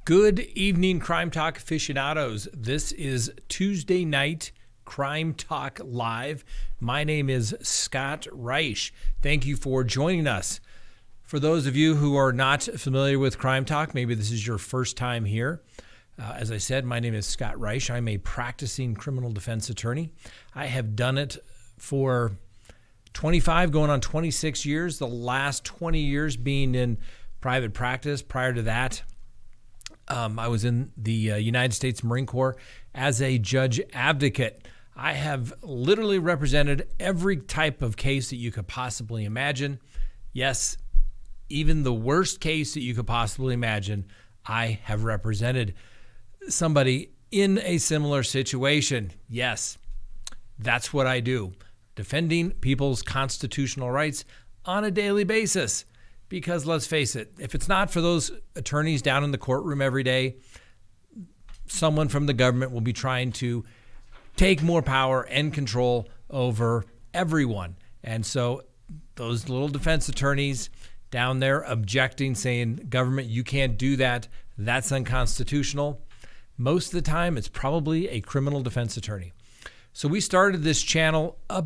Good evening, Crime Talk aficionados. This is Tuesday night Crime Talk Live. My name is Scott Reisch. Thank you for joining us. For those of you who are not familiar with Crime Talk, maybe this is your first time here. As I said, my name is Scott Reisch. I'm a practicing criminal defense attorney. I have done it for 25, going on 26 years, the last 20 years being in private practice. Prior to that, I was in the United States Marine Corps as a judge advocate. I have literally represented every type of case that you could possibly imagine. Yes, even the worst case that you could possibly imagine, I have represented somebody in a similar situation. Yes, that's what I do, defending people's constitutional rights on a daily basis. Because let's face it, if it's not for those attorneys down in the courtroom every day, someone from the government will be trying to take more power and control over everyone. And so those little defense attorneys down there objecting, saying, government, you can't do that, that's unconstitutional. Most of the time, it's probably a criminal defense attorney. So we started this channel a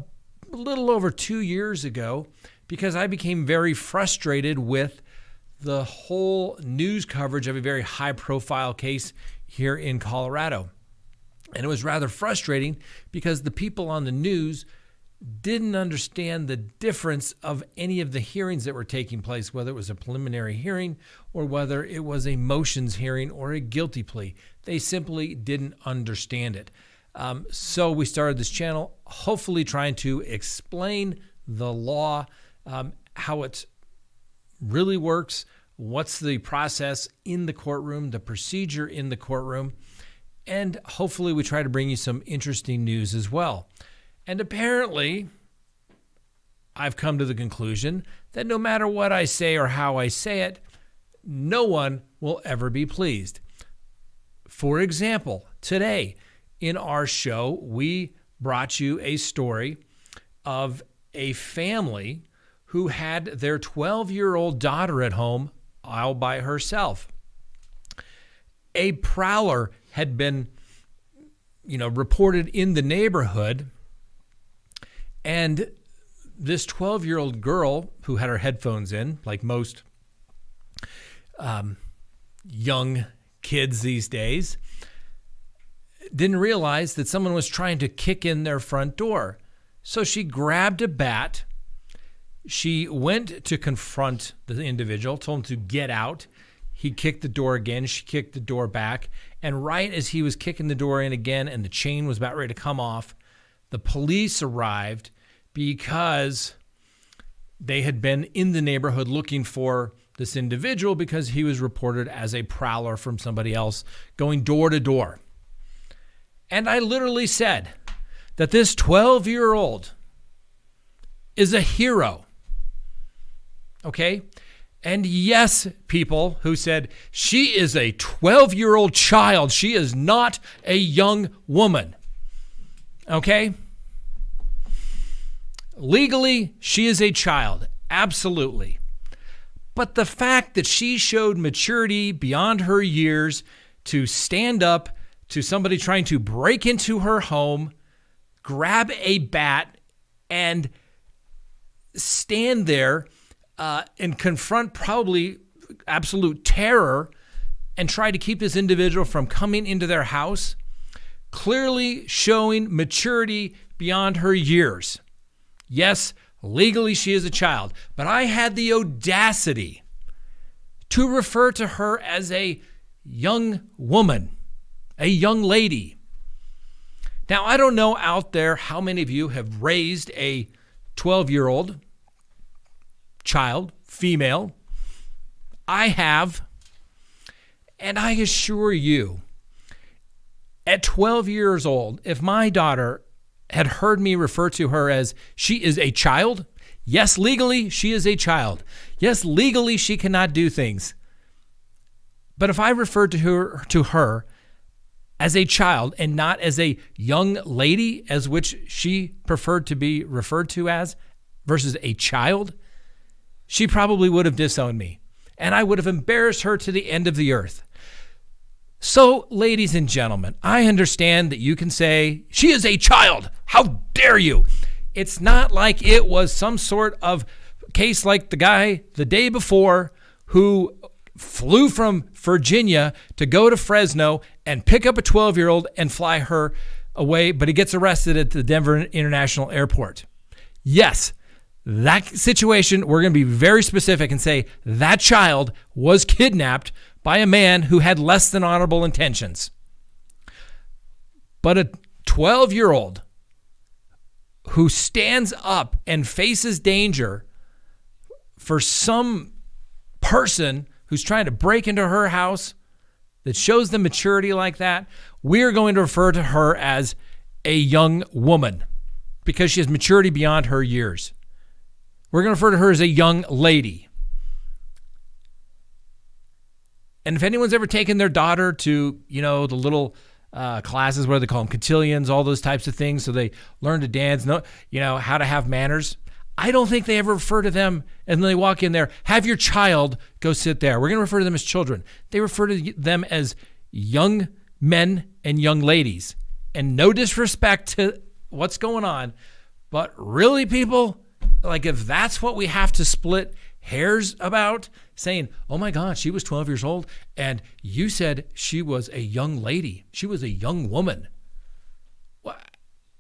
little over 2 years ago because I became very frustrated with the whole news coverage of a very high-profile case here in Colorado. And it was rather frustrating because the people on the news didn't understand the difference of any of the hearings that were taking place, whether it was a preliminary hearing or whether it was a motions hearing or a guilty plea. They simply didn't understand it. So we started this channel, hopefully trying to explain the law, how it really works, what's the process in the courtroom, the procedure in the courtroom, and hopefully we try to bring you some interesting news as well. And apparently, I've come to the conclusion that no matter what I say or how I say it, no one will ever be pleased. For example, today in our show, we brought you a story of a family who had their 12-year-old daughter at home all by herself. A prowler had been, reported in the neighborhood, and this 12-year-old girl who had her headphones in, like most young kids these days, didn't realize that someone was trying to kick in their front door. So she grabbed a bat. She went to confront the individual, told him to get out. He kicked the door again. She kicked the door back. And right as he was kicking the door in again and the chain was about ready to come off, the police arrived because they had been in the neighborhood looking for this individual because he was reported as a prowler from somebody else going door to door. And I literally said that this 12-year-old is a hero. Okay? And yes, people who said, she is a 12-year-old child. She is not a young woman. Okay? Legally, she is a child. Absolutely. But the fact that she showed maturity beyond her years to stand up to somebody trying to break into her home, grab a bat, and stand there and confront probably absolute terror and try to keep this individual from coming into their house, clearly showing maturity beyond her years. Yes, legally she is a child, but I had the audacity to refer to her as a young woman, a young lady. Now, I don't know out there how many of you have raised a 12-year-old child, female. I have. And I assure you, at 12 years old, if my daughter had heard me refer to her as she is a child, yes, legally, she is a child. Yes, legally, she cannot do things. But if I referred to her as a child and not as a young lady, as which she preferred to be referred to as, versus a child, she probably would have disowned me. And I would have embarrassed her to the end of the earth. So, ladies and gentlemen, I understand that you can say, she is a child. How dare you? It's not like it was some sort of case like the guy the day before who flew from Virginia to go to Fresno and pick up a 12-year-old and fly her away, but he gets arrested at the Denver International Airport. Yes, that situation, we're going to be very specific and say that child was kidnapped by a man who had less than honorable intentions. But a 12-year-old who stands up and faces danger for some person who's trying to break into her house that shows them maturity like that, we're going to refer to her as a young woman because she has maturity beyond her years. We're going to refer to her as a young lady. And if anyone's ever taken their daughter to, the little classes, what do they call them, cotillions, all those types of things, so they learn to dance, how to have manners, I don't think they ever refer to them, and then they walk in there, have your child go sit there. We're going to refer to them as children. They refer to them as young men and young ladies. And no disrespect to what's going on, but really, people, like if that's what we have to split hairs about, saying, oh my God, she was 12 years old, and you said she was a young lady. She was a young woman. Well,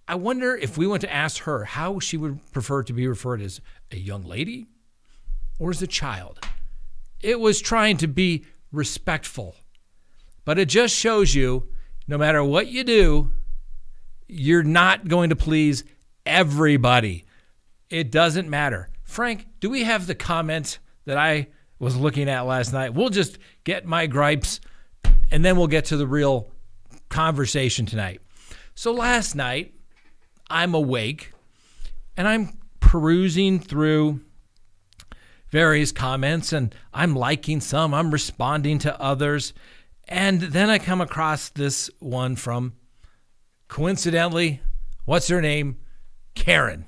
I wonder if we went to ask her how she would prefer to be referred as a young lady or as a child. It was trying to be respectful, but it just shows you no matter what you do, you're not going to please everybody. It doesn't matter. Frank, do we have the comment that I was looking at last night? We'll just get my gripes and then we'll get to the real conversation tonight. So last night, I'm awake and I'm perusing through various comments and I'm liking some, I'm responding to others. And then I come across this one from, coincidentally, what's her name? Karen.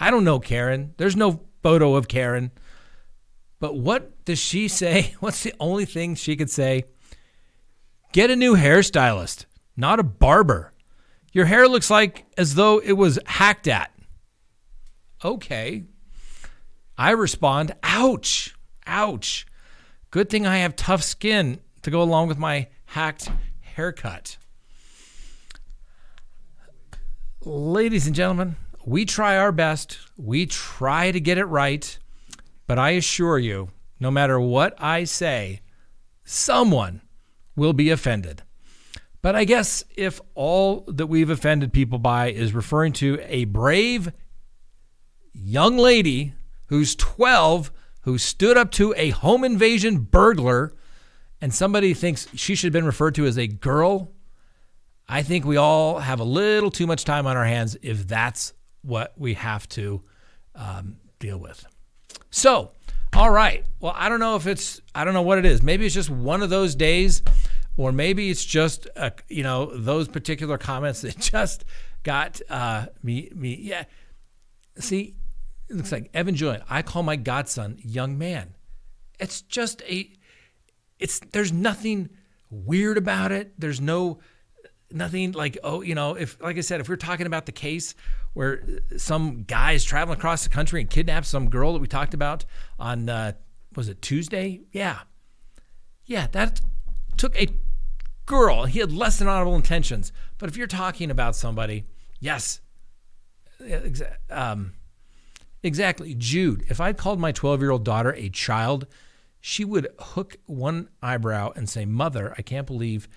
I don't know Karen. There's no photo of Karen. But what does she say? What's the only thing she could say? Get a new hairstylist, not a barber. Your hair looks like as though it was hacked at. Okay. I respond, ouch, ouch. Good thing I have tough skin to go along with my hacked haircut. Ladies and gentlemen, we try our best. We try to get it right. But I assure you, no matter what I say, someone will be offended. But I guess if all that we've offended people by is referring to a brave young lady who's 12, who stood up to a home invasion burglar, and somebody thinks she should have been referred to as a girl, I think we all have a little too much time on our hands if that's what we have to deal with. So, all right. Well, I don't know what it is. Maybe it's just one of those days, or maybe it's just, those particular comments that just got me. Yeah. See, it looks like Evan Julian. I call my godson young man. It's just there's nothing weird about it. There's nothing like, if, like I said, if we're talking about the case where some guy is traveling across the country and kidnaps some girl that we talked about on, was it Tuesday? Yeah. Yeah, that took a girl. He had less than honorable intentions. But if you're talking about somebody, yes, exactly. Jude, if I called my 12-year-old daughter a child, she would hook one eyebrow and say, Mother, I can't believe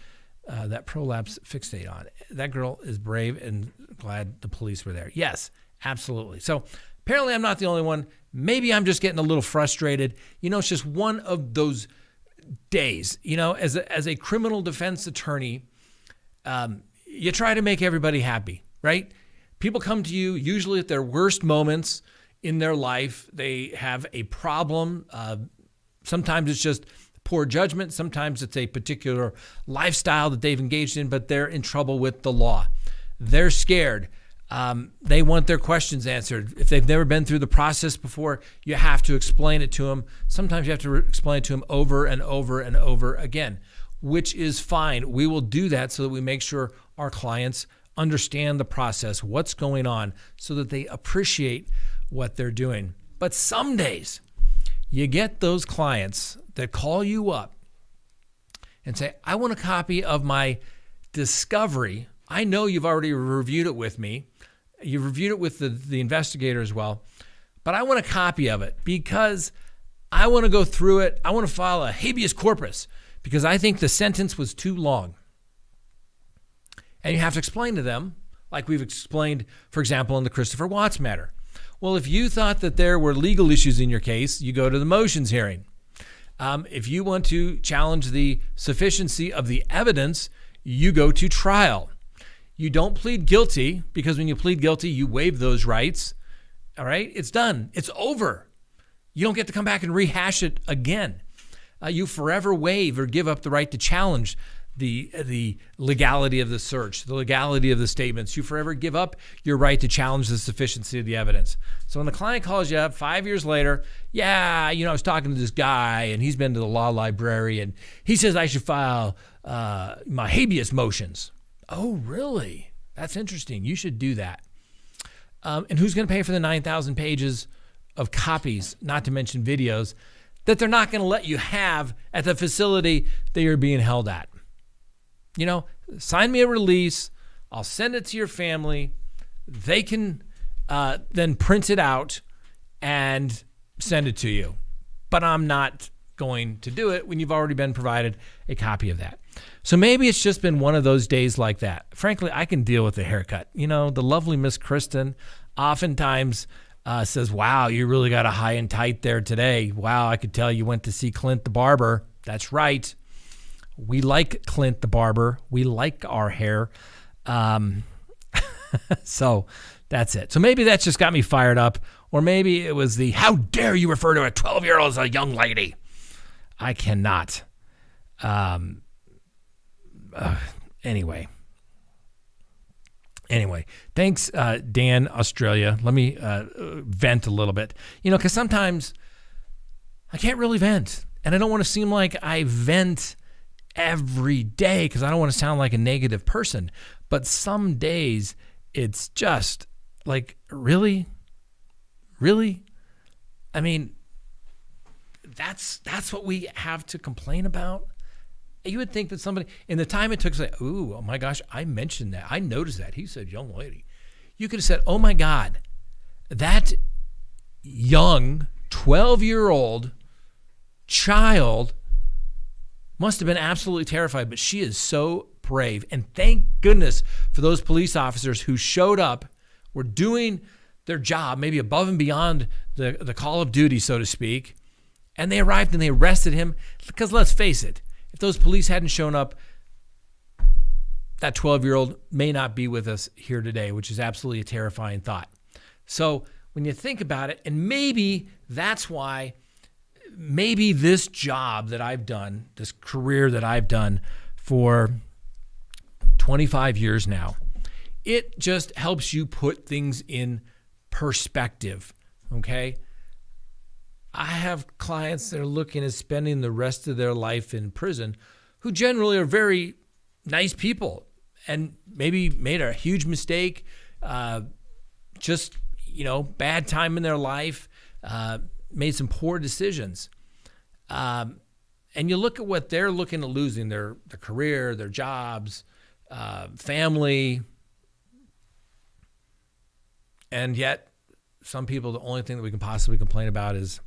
that prolapse fixate on it. That girl is brave and glad the police were there. Yes, absolutely. So apparently I'm not the only one. Maybe I'm just getting a little frustrated. It's just one of those days. As a criminal defense attorney, you try to make everybody happy, right? People come to you usually at their worst moments in their life. They have a problem. Sometimes it's just poor judgment. Sometimes it's a particular lifestyle that they've engaged in, but they're in trouble with the law. They're scared. They want their questions answered. If they've never been through the process before, you have to explain it to them. Sometimes you have to explain it to them over and over and over again. which is fine. We will do that so that we make sure our clients understand the process, what's going on, so that they appreciate what they're doing. But some days you get those clients that call you up and say, I want a copy of my discovery. I know you've already reviewed it with me. You've reviewed it with the investigator as well, but I want a copy of it because I want to go through it. I want to file a habeas corpus because I think the sentence was too long. And you have to explain to them, like we've explained, for example, in the Christopher Watts matter. Well, if you thought that there were legal issues in your case, you go to the motions hearing. If you want to challenge the sufficiency of the evidence, you go to trial. You don't plead guilty because when you plead guilty, you waive those rights. All right? It's done. It's over. You don't get to come back and rehash it again. You forever waive or give up the right to challenge the legality of the search, the legality of the statements. You forever give up your right to challenge the sufficiency of the evidence. So when the client calls you up 5 years later, I was talking to this guy and he's been to the law library and he says I should file my habeas motions. Oh, really? That's interesting. You should do that. And who's going to pay for the 9,000 pages of copies, not to mention videos, that they're not going to let you have at the facility that you're being held at? Sign me a release. I'll send it to your family. They can then print it out and send it to you. But I'm not going to do it when you've already been provided a copy of that. So maybe it's just been one of those days like that. Frankly, I can deal with the haircut. The lovely Miss Kristen oftentimes says, wow, you really got a high and tight there today. Wow, I could tell you went to see Clint the barber. That's right. We like Clint the barber. We like our hair. So that's it. So maybe that's just got me fired up. Or maybe it was the, how dare you refer to a 12-year-old as a young lady? I cannot. Anyway, thanks, Dan, Australia. Let me vent a little bit. Because sometimes I can't really vent. And I don't want to seem like I vent every day because I don't want to sound like a negative person. But some days it's just like, really? I mean, that's what we have to complain about. You would think that somebody, in the time it took to say, oh my gosh, I mentioned that. I noticed that. He said young lady. You could have said, oh my God, that young 12-year-old child must have been absolutely terrified, but she is so brave. And thank goodness for those police officers who showed up, were doing their job, maybe above and beyond the call of duty, so to speak. And they arrived and they arrested him. Because let's face it, if those police hadn't shown up, that 12-year-old may not be with us here today, which is absolutely a terrifying thought. So when you think about it, and maybe that's why, maybe this job that I've done, this career that I've done for 25 years now, it just helps you put things in perspective, okay? I have clients that are looking at spending the rest of their life in prison who generally are very nice people and maybe made a huge mistake, just, bad time in their life, made some poor decisions. And you look at what they're looking at losing, their career, their jobs, family. And yet some people, the only thing that we can possibly complain about is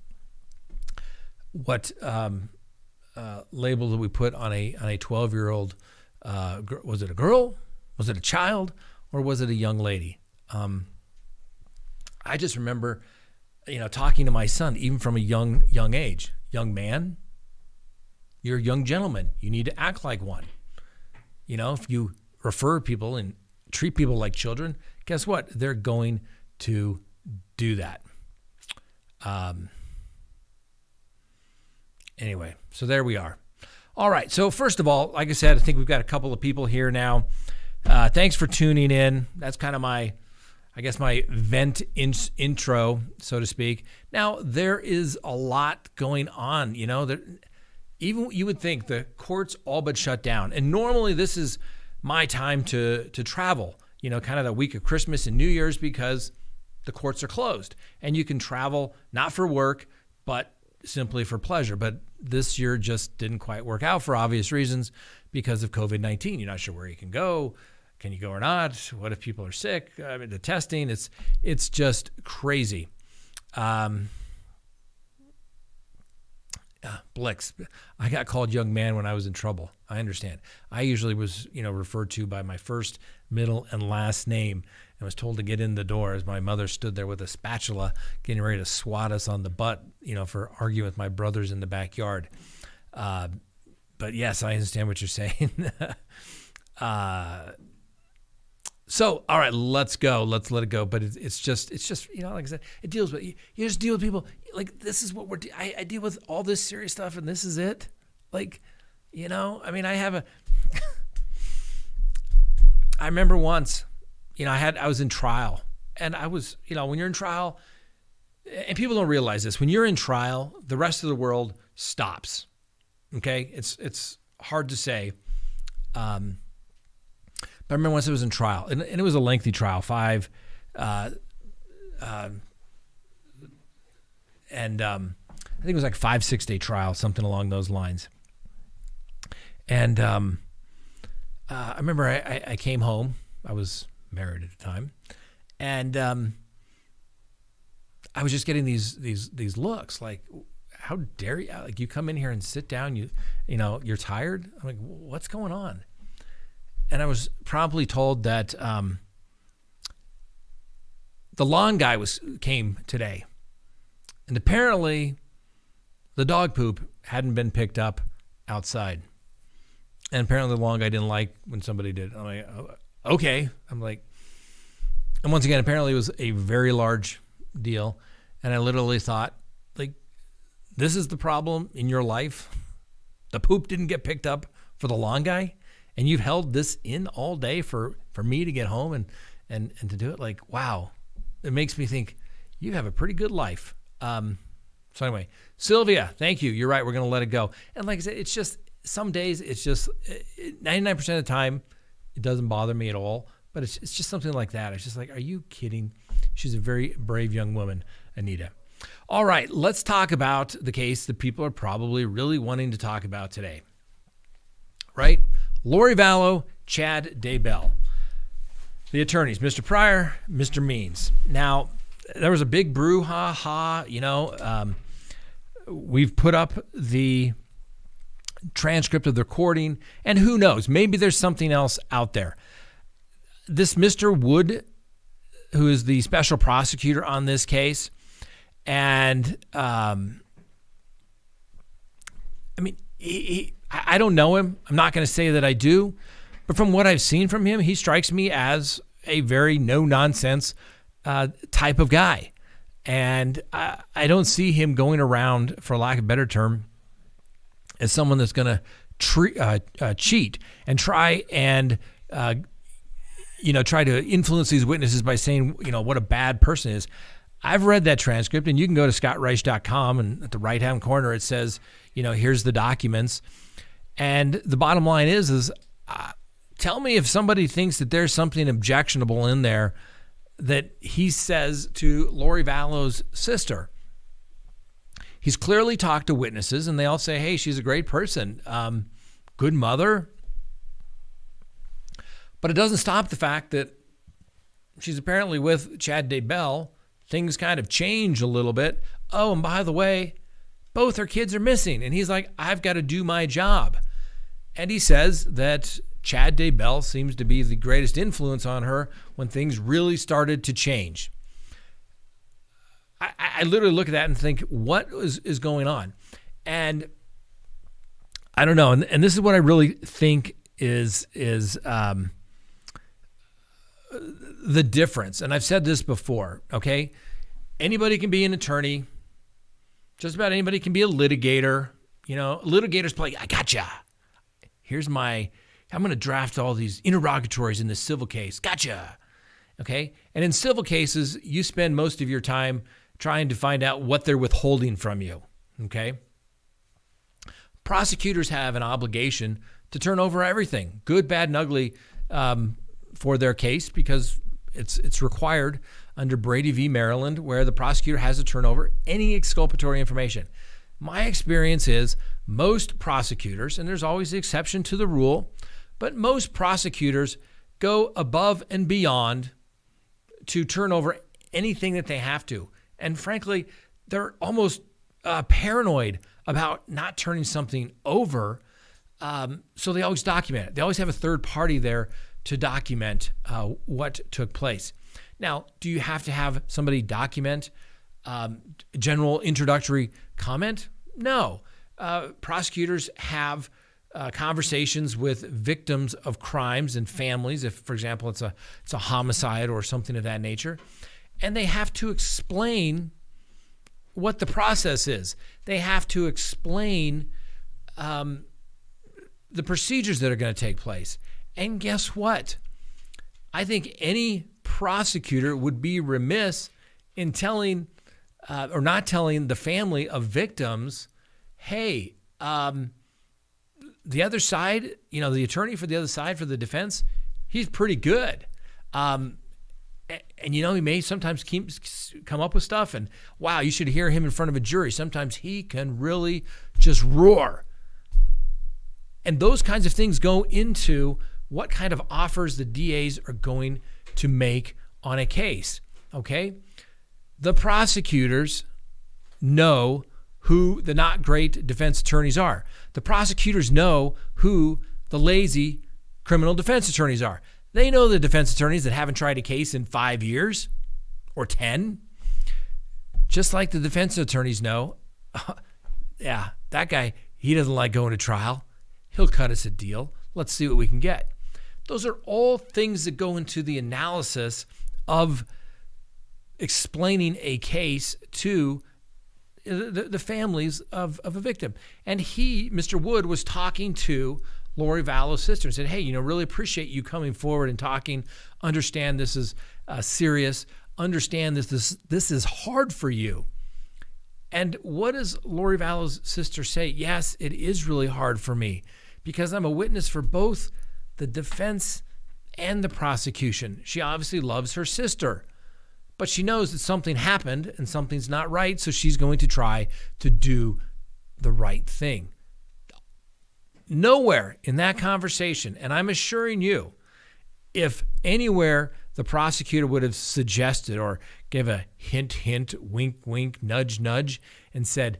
what label do we put on a 12-year-old? Was it a girl? Was it a child? Or was it a young lady? I just remember, talking to my son, even from a young age. Young man, you're a young gentleman. You need to act like one. If you refer people and treat people like children, guess what? They're going to do that. Anyway, so there we are. All right. So first of all, like I said, I think we've got a couple of people here now. Thanks for tuning in. That's kind of my vent intro, so to speak. Now, there is a lot going on. even you would think the courts all but shut down. And normally this is my time to travel, kind of the week of Christmas and New Year's, because the courts are closed and you can travel not for work, but simply for pleasure. But this year just didn't quite work out for obvious reasons because of COVID-19. You're not sure where you can go. Can you go or not? What if people are sick? I mean, the testing, it's just crazy. Blix. I got called young man when I was in trouble. I understand. I usually was, referred to by my first, middle, and last name, and was told to get in the door as my mother stood there with a spatula getting ready to swat us on the butt, for arguing with my brothers in the backyard. But yes, I understand what you're saying. So, all right, let's go. Let's let it go. But it's just, like I said, it deals with, you just deal with people. Like, this is what I deal with all this serious stuff, and this is it. Like, I mean, I remember once, I was in trial, and I was, when you're in trial, and people don't realize this, when you're in trial, the rest of the world stops. Okay. It's hard to say. But I remember once I was in trial, and it was a lengthy trial, I think it was like 5-6 day trial, something along those lines. And I remember I came home. I was married at the time, and I was just getting these looks like, how dare you? Like, you come in here and sit down. You're tired. I'm like, what's going on? And I was promptly told that the lawn guy came today, and apparently the dog poop hadn't been picked up outside, and apparently the lawn guy didn't like when somebody did. I'm like, oh, okay. I'm like, and once again, apparently it was a very large deal, and I literally thought, like, this is the problem in your life. The poop didn't get picked up for the lawn guy. And you've held this in all day for me to get home and to do it. Like, wow. It makes me think you have a pretty good life. So anyway, Sylvia, thank you. You're right. We're going to let it go. And like I said, it's just some days, it's just 99% of the time, it doesn't bother me at all. But it's just something like that. It's just like, are you kidding? She's a very brave young woman, Anita. All right, let's talk about the case that people are probably really wanting to talk about today. Right? Lori Vallow, Chad Daybell. The attorneys, Mr. Pryor, Mr. Means. Now, there was a big brouhaha, we've put up the transcript of the recording, and who knows, maybe there's something else out there. This Mr. Wood, who is the special prosecutor on this case, and I mean, I don't know him. I'm not going to say that I do. But from what I've seen from him, he strikes me as a very no-nonsense type of guy. And I don't see him going around, for lack of a better term, as someone that's going to cheat and try to influence these witnesses by saying, what a bad person is. I've read that transcript, and you can go to ScottReisch.com, and at the right-hand corner it says, here's the documents. And the bottom line is tell me if somebody thinks that there's something objectionable in there that he says to Lori Vallow's sister. He's clearly talked to witnesses, and they all say, hey, she's a great person, good mother. But it doesn't stop the fact that she's apparently with Chad Daybell. Things kind of change a little bit. Oh, and by the way, both her kids are missing. And he's like, I've got to do my job. And he says that Chad Daybell seems to be the greatest influence on her when things really started to change. I literally look at that and think, what is going on? And I don't know. And this is what I really think is the difference. And I've said this before, okay? Anybody can be an attorney. Just about anybody can be a litigator. Litigators play, I gotcha. I'm going to draft all these interrogatories in this civil case. Gotcha. Okay? And in civil cases, you spend most of your time trying to find out what they're withholding from you. Okay? Prosecutors have an obligation to turn over everything, good, bad, and ugly, for their case, because it's required under Brady v. Maryland, where the prosecutor has to turn over any exculpatory information. My experience is most prosecutors, and there's always the exception to the rule, but most prosecutors go above and beyond to turn over anything that they have to. And frankly, they're almost paranoid about not turning something over. So they always document it. They always have a third party there to document what took place. Now, do you have to have somebody document general introductory comment? No. Prosecutors have conversations with victims of crimes and families, if, for example, it's a homicide or something of that nature, and they have to explain what the process is. They have to explain the procedures that are going to take place. And guess what? I think any prosecutor would be remiss in telling or not telling the family of victims, hey, the other side, the attorney for the other side for the defense, he's pretty good. And he may sometimes come up with stuff, and wow, you should hear him in front of a jury. Sometimes he can really just roar. And those kinds of things go into what kind of offers the DAs are going to make on a case, okay? The prosecutors know who the not great defense attorneys are. The prosecutors know who the lazy criminal defense attorneys are. They know the defense attorneys that haven't tried a case in 5 years or 10. Just like the defense attorneys know, yeah, that guy, he doesn't like going to trial. He'll cut us a deal. Let's see what we can get. Those are all things that go into the analysis of explaining a case to the families of a victim. And Mr. Wood, was talking to Lori Vallow's sister and said, hey, really appreciate you coming forward and talking. Understand this is serious. Understand this is hard for you. And what does Lori Vallow's sister say? Yes, it is really hard for me because I'm a witness for both the defense and the prosecution. She obviously loves her sister, but she knows that something happened and something's not right, so she's going to try to do the right thing. Nowhere in that conversation, and I'm assuring you, if anywhere the prosecutor would have suggested or gave a hint, hint, wink, wink, nudge, nudge, and said,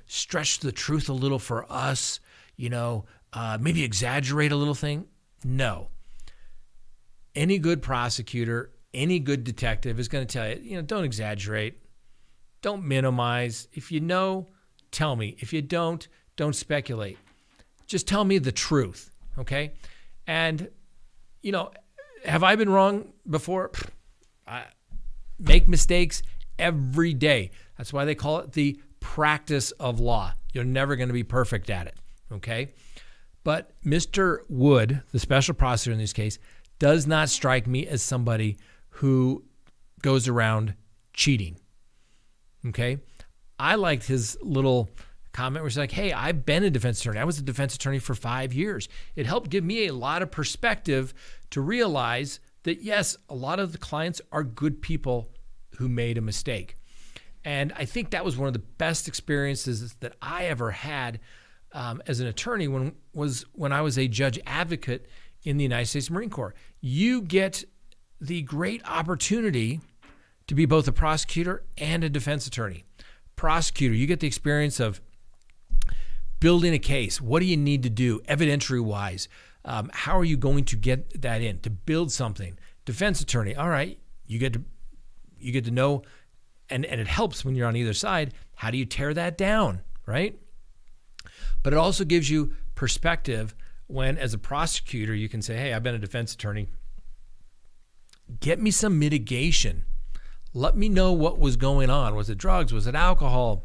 stretch the truth a little for us, maybe exaggerate a little thing. No. Any good prosecutor, any good detective is going to tell you, don't exaggerate. Don't minimize. If you know, tell me. If you don't speculate. Just tell me the truth, okay? And, have I been wrong before? I make mistakes every day. That's why they call it the practice of law. You're never going to be perfect at it, okay? But Mr. Wood, the special prosecutor in this case, does not strike me as somebody who goes around cheating, okay? I liked his little comment where he's like, hey, I've been a defense attorney. I was a defense attorney for 5 years. It helped give me a lot of perspective to realize that, yes, a lot of the clients are good people who made a mistake. And I think that was one of the best experiences that I ever had as an attorney when I was a judge advocate in the United States Marine Corps. You get the great opportunity to be both a prosecutor and a defense attorney. Prosecutor, you get the experience of building a case. What do you need to do evidentiary-wise? How are you going to get that in, to build something? Defense attorney, all right, you get to know, and it helps when you're on either side. How do you tear that down, right? But it also gives you perspective when, as a prosecutor, you can say, hey, I've been a defense attorney. Get me some mitigation. Let me know what was going on. Was it drugs? Was it alcohol?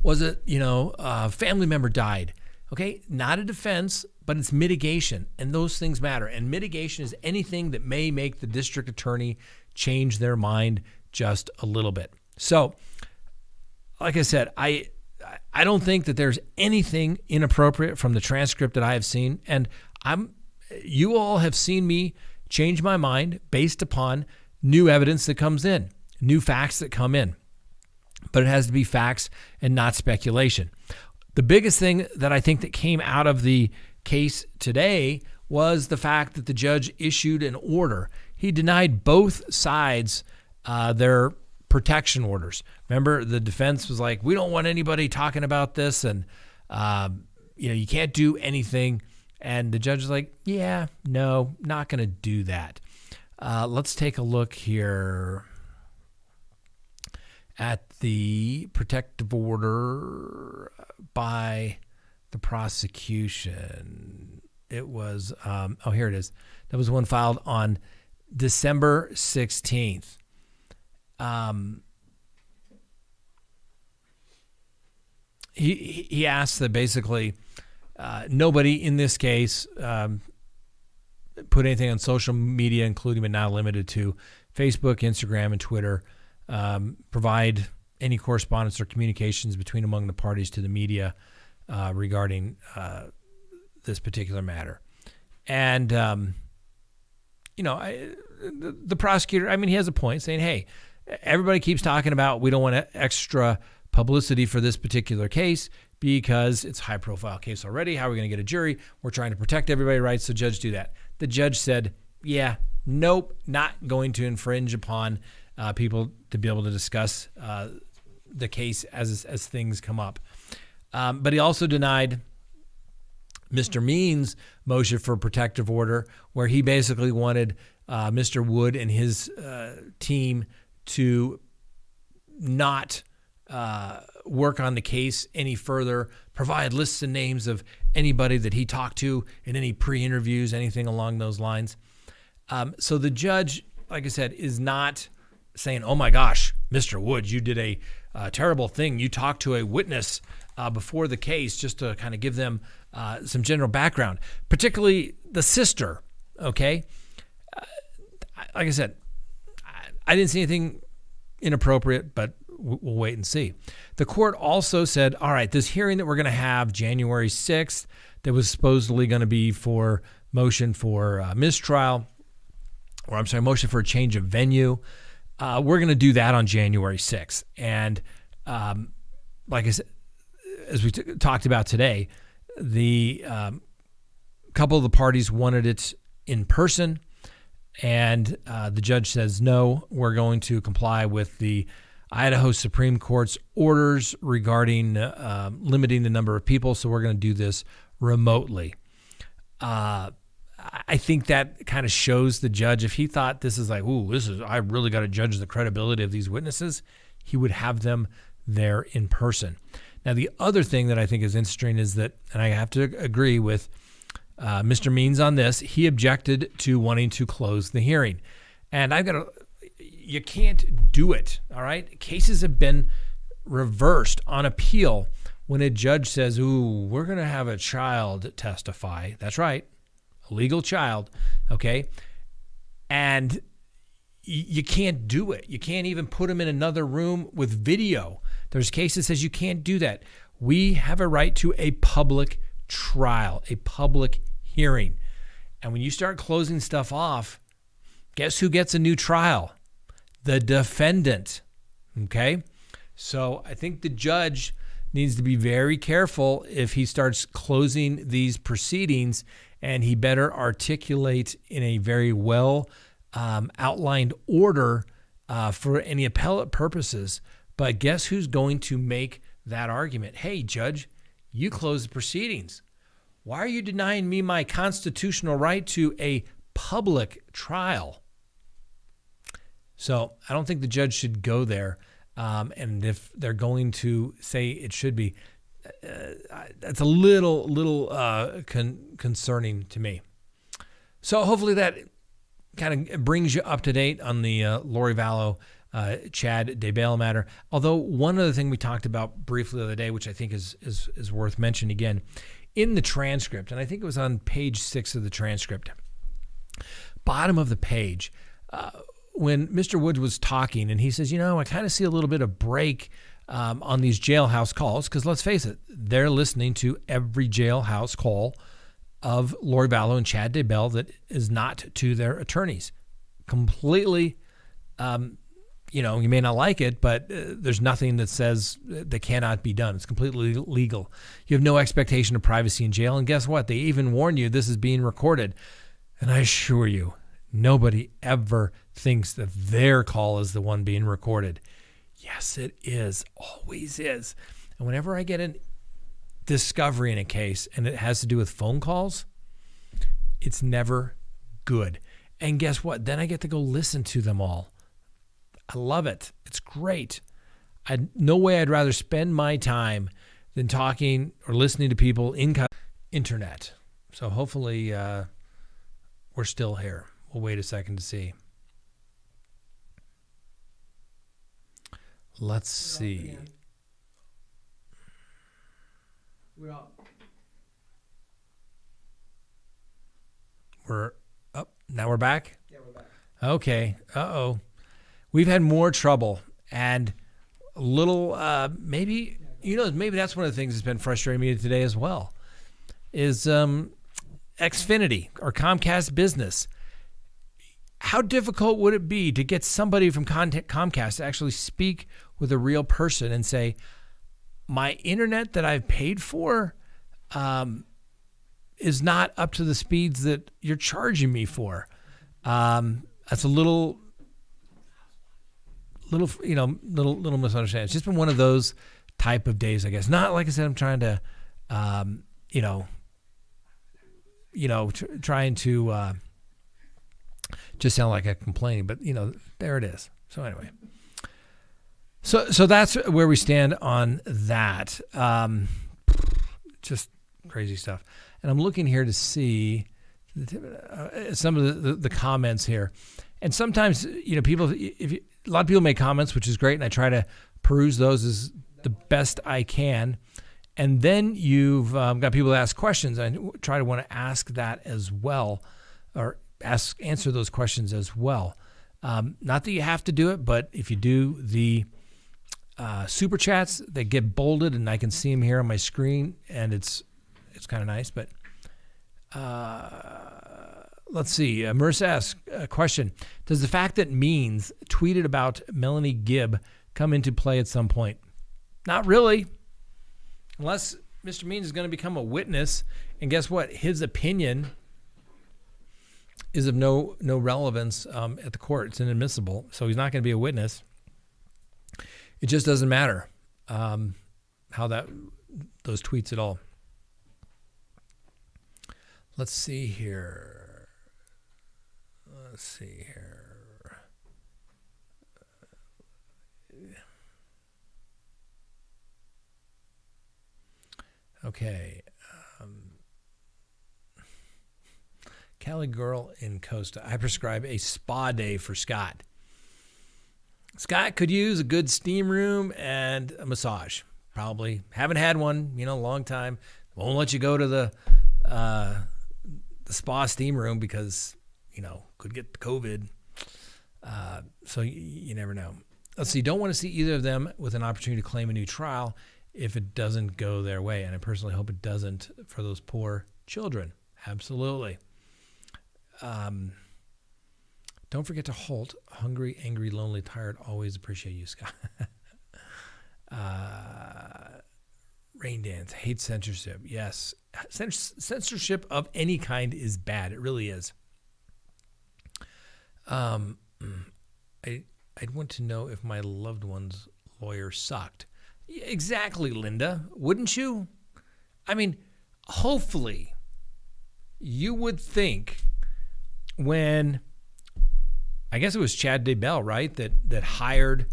Was it, a family member died? Okay, not a defense, but it's mitigation, and those things matter. And mitigation is anything that may make the district attorney change their mind just a little bit. So, like I said, I I don't think that there's anything inappropriate from the transcript that I have seen. And you all have seen me change my mind based upon new evidence that comes in, new facts that come in. But it has to be facts and not speculation. The biggest thing that I think that came out of the case today was the fact that the judge issued an order. He denied both sides their protection orders. Remember, the defense was like, we don't want anybody talking about this, and you can't do anything. And the judge was like, yeah, no, not going to do that. Let's take a look here at the protective order by the prosecution. It was, here it is. That was one filed on December 16th. He asked that basically nobody in this case put anything on social media, including but not limited to Facebook, Instagram, and Twitter, provide any correspondence or communications between among the parties to the media regarding this particular matter. And, the prosecutor, he has a point saying, hey, everybody keeps talking about we don't want extra publicity for this particular case because it's a high-profile case already. How are we going to get a jury? We're trying to protect everybody's rights, so judge do that. The judge said, yeah, nope, not going to infringe upon people to be able to discuss the case as things come up. But he also denied Mr. Means' motion for protective order, where he basically wanted Mr. Wood and his team to not work on the case any further, provide lists and names of anybody that he talked to in any pre-interviews, anything along those lines. So the judge, like I said, is not saying, oh my gosh, Mr. Wood, you did a terrible thing. You talked to a witness before the case, just to kind of give them some general background, particularly the sister, okay? Like I said, I didn't see anything inappropriate, but we'll wait and see. The court also said, all right, this hearing that we're going to have January 6th, that was supposedly going to be for motion for mistrial, motion for a change of venue. We're going to do that on January 6th. And like I said, as we talked about today, the couple of the parties wanted it in person, and the judge says, no, we're going to comply with the Idaho Supreme Court's orders regarding limiting the number of people, so we're going to do this remotely. I think that kind of shows the judge, if he thought this is like, I really got to judge the credibility of these witnesses, he would have them there in person. Now, the other thing that I think is interesting is that, and I have to agree with Mr. Means on this, he objected to wanting to close the hearing. And you can't do it, all right? Cases have been reversed on appeal when a judge says, we're going to have a child testify. That's right, a legal child, okay? And you can't do it. You can't even put them in another room with video. There's cases that says you can't do that. We have a right to a public trial, a public hearing. And when you start closing stuff off, guess who gets a new trial? The defendant, okay? So I think the judge needs to be very careful if he starts closing these proceedings, and he better articulate in a very well outlined order for any appellate purposes. But guess who's going to make that argument? Hey, judge, you closed the proceedings. Why are you denying me my constitutional right to a public trial? So I don't think the judge should go there. And if they're going to say it should be, that's a little concerning to me. So hopefully that kind of brings you up to date on the Lori Vallow, Chad DeBale matter. Although one other thing we talked about briefly the other day, which I think is worth mentioning again, in the transcript, and I think it was on page 6 of the transcript, bottom of the page, when Mr. Woods was talking, and he says, I kind of see a little bit of break on these jailhouse calls, because let's face it, they're listening to every jailhouse call of Lori Vallow and Chad Daybell that is not to their attorneys. Completely, you may not like it, but there's nothing that says that cannot be done. It's completely legal. You have no expectation of privacy in jail. And guess what? They even warn you this is being recorded. And I assure you, nobody ever thinks that their call is the one being recorded. Yes, it is. Always is. And whenever I get a discovery in a case and it has to do with phone calls, it's never good. And guess what? Then I get to go listen to them all. I love it. It's great. No way I'd rather spend my time than talking or listening to people in internet. So hopefully we're still here. We'll wait a second to see. Let's see. We're up. We're up. Now we're back? Yeah, we're back. Okay. Uh-oh. We've had more trouble and a little, maybe that's one of the things that's been frustrating me today as well, is Xfinity or Comcast Business. How difficult would it be to get somebody from Comcast to actually speak with a real person and say, my internet that I've paid for is not up to the speeds that you're charging me for? That's a little misunderstanding. It's just been one of those type of days, I guess. Not like I said, I'm trying to, trying to just sound like I'm complaining, but there it is. So anyway, so that's where we stand on that. Just crazy stuff. And I'm looking here to see some of the comments here. And sometimes, people, a lot of people make comments, which is great, and I try to peruse those as the best I can. And then you've got people that ask questions. I try to want to ask that as well, or answer those questions as well. Not that you have to do it, but if you do, the super chats, they get bolded, and I can see them here on my screen, and it's kind of nice. But let's see. Marissa asks a question. Does the fact that Means tweeted about Melanie Gibb come into play at some point? Not really. Unless Mr. Means is going to become a witness. And guess what? His opinion is of no relevance at the court. It's inadmissible. So he's not going to be a witness. It just doesn't matter how those tweets at all. Let's see here. Okay. Cali girl in Costa. I prescribe a spa day for Scott. Scott could use a good steam room and a massage. Probably. Haven't had one, a long time. Won't let you go to the spa steam room because, could get COVID. So you never know. Let's see. Don't want to see either of them with an opportunity to claim a new trial if it doesn't go their way. And I personally hope it doesn't for those poor children. Absolutely. Don't forget to halt. Hungry, angry, lonely, tired. Always appreciate you, Scott. Rain dance. Hate censorship. Yes. Censorship of any kind is bad. It really is. I'd want to know if my loved one's lawyer sucked. Exactly, Linda. Wouldn't you? I mean, hopefully you would think when, I guess it was Chad Daybell, right, that hired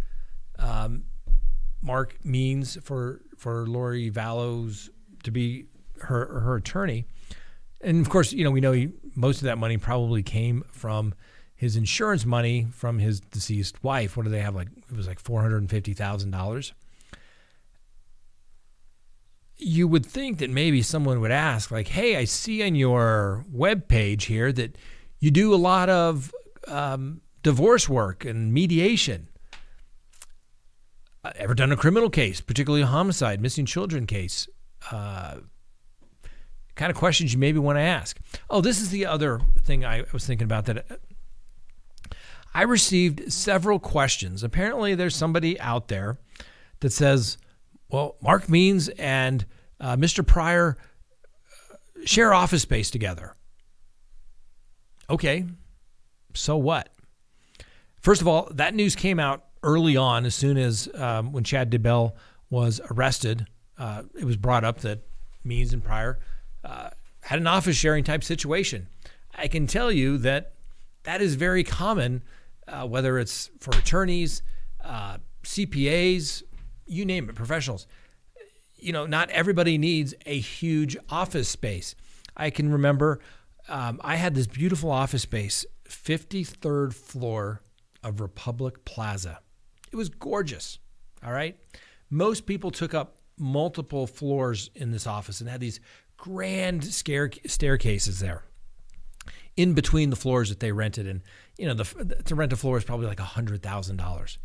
Mark Means for Lori Vallow to be her attorney. And of course, we know most of that money probably came from his insurance money from his deceased wife. What do they have? It was like $450,000. You would think that maybe someone would ask, like, hey, I see on your webpage here that you do a lot of divorce work and mediation. Ever done a criminal case, particularly a homicide, missing children case? Kind of questions you maybe want to ask. Oh, this is the other thing I was thinking about, that I received several questions. Apparently there's somebody out there that says, well, Mark Means and Mr. Pryor share office space together. Okay, so what? First of all, that news came out early on, as soon as when Chad DeBell was arrested. It was brought up that Means and Pryor had an office sharing type situation. I can tell you that is very common, whether it's for attorneys, CPAs, you name it, professionals. Not everybody needs a huge office space. I can remember I had this beautiful office space, 53rd floor of Republic Plaza. It was gorgeous, all right? Most people took up multiple floors in this office and had these grand staircases there in between the floors that they rented. And, to rent a floor is probably like $100,000.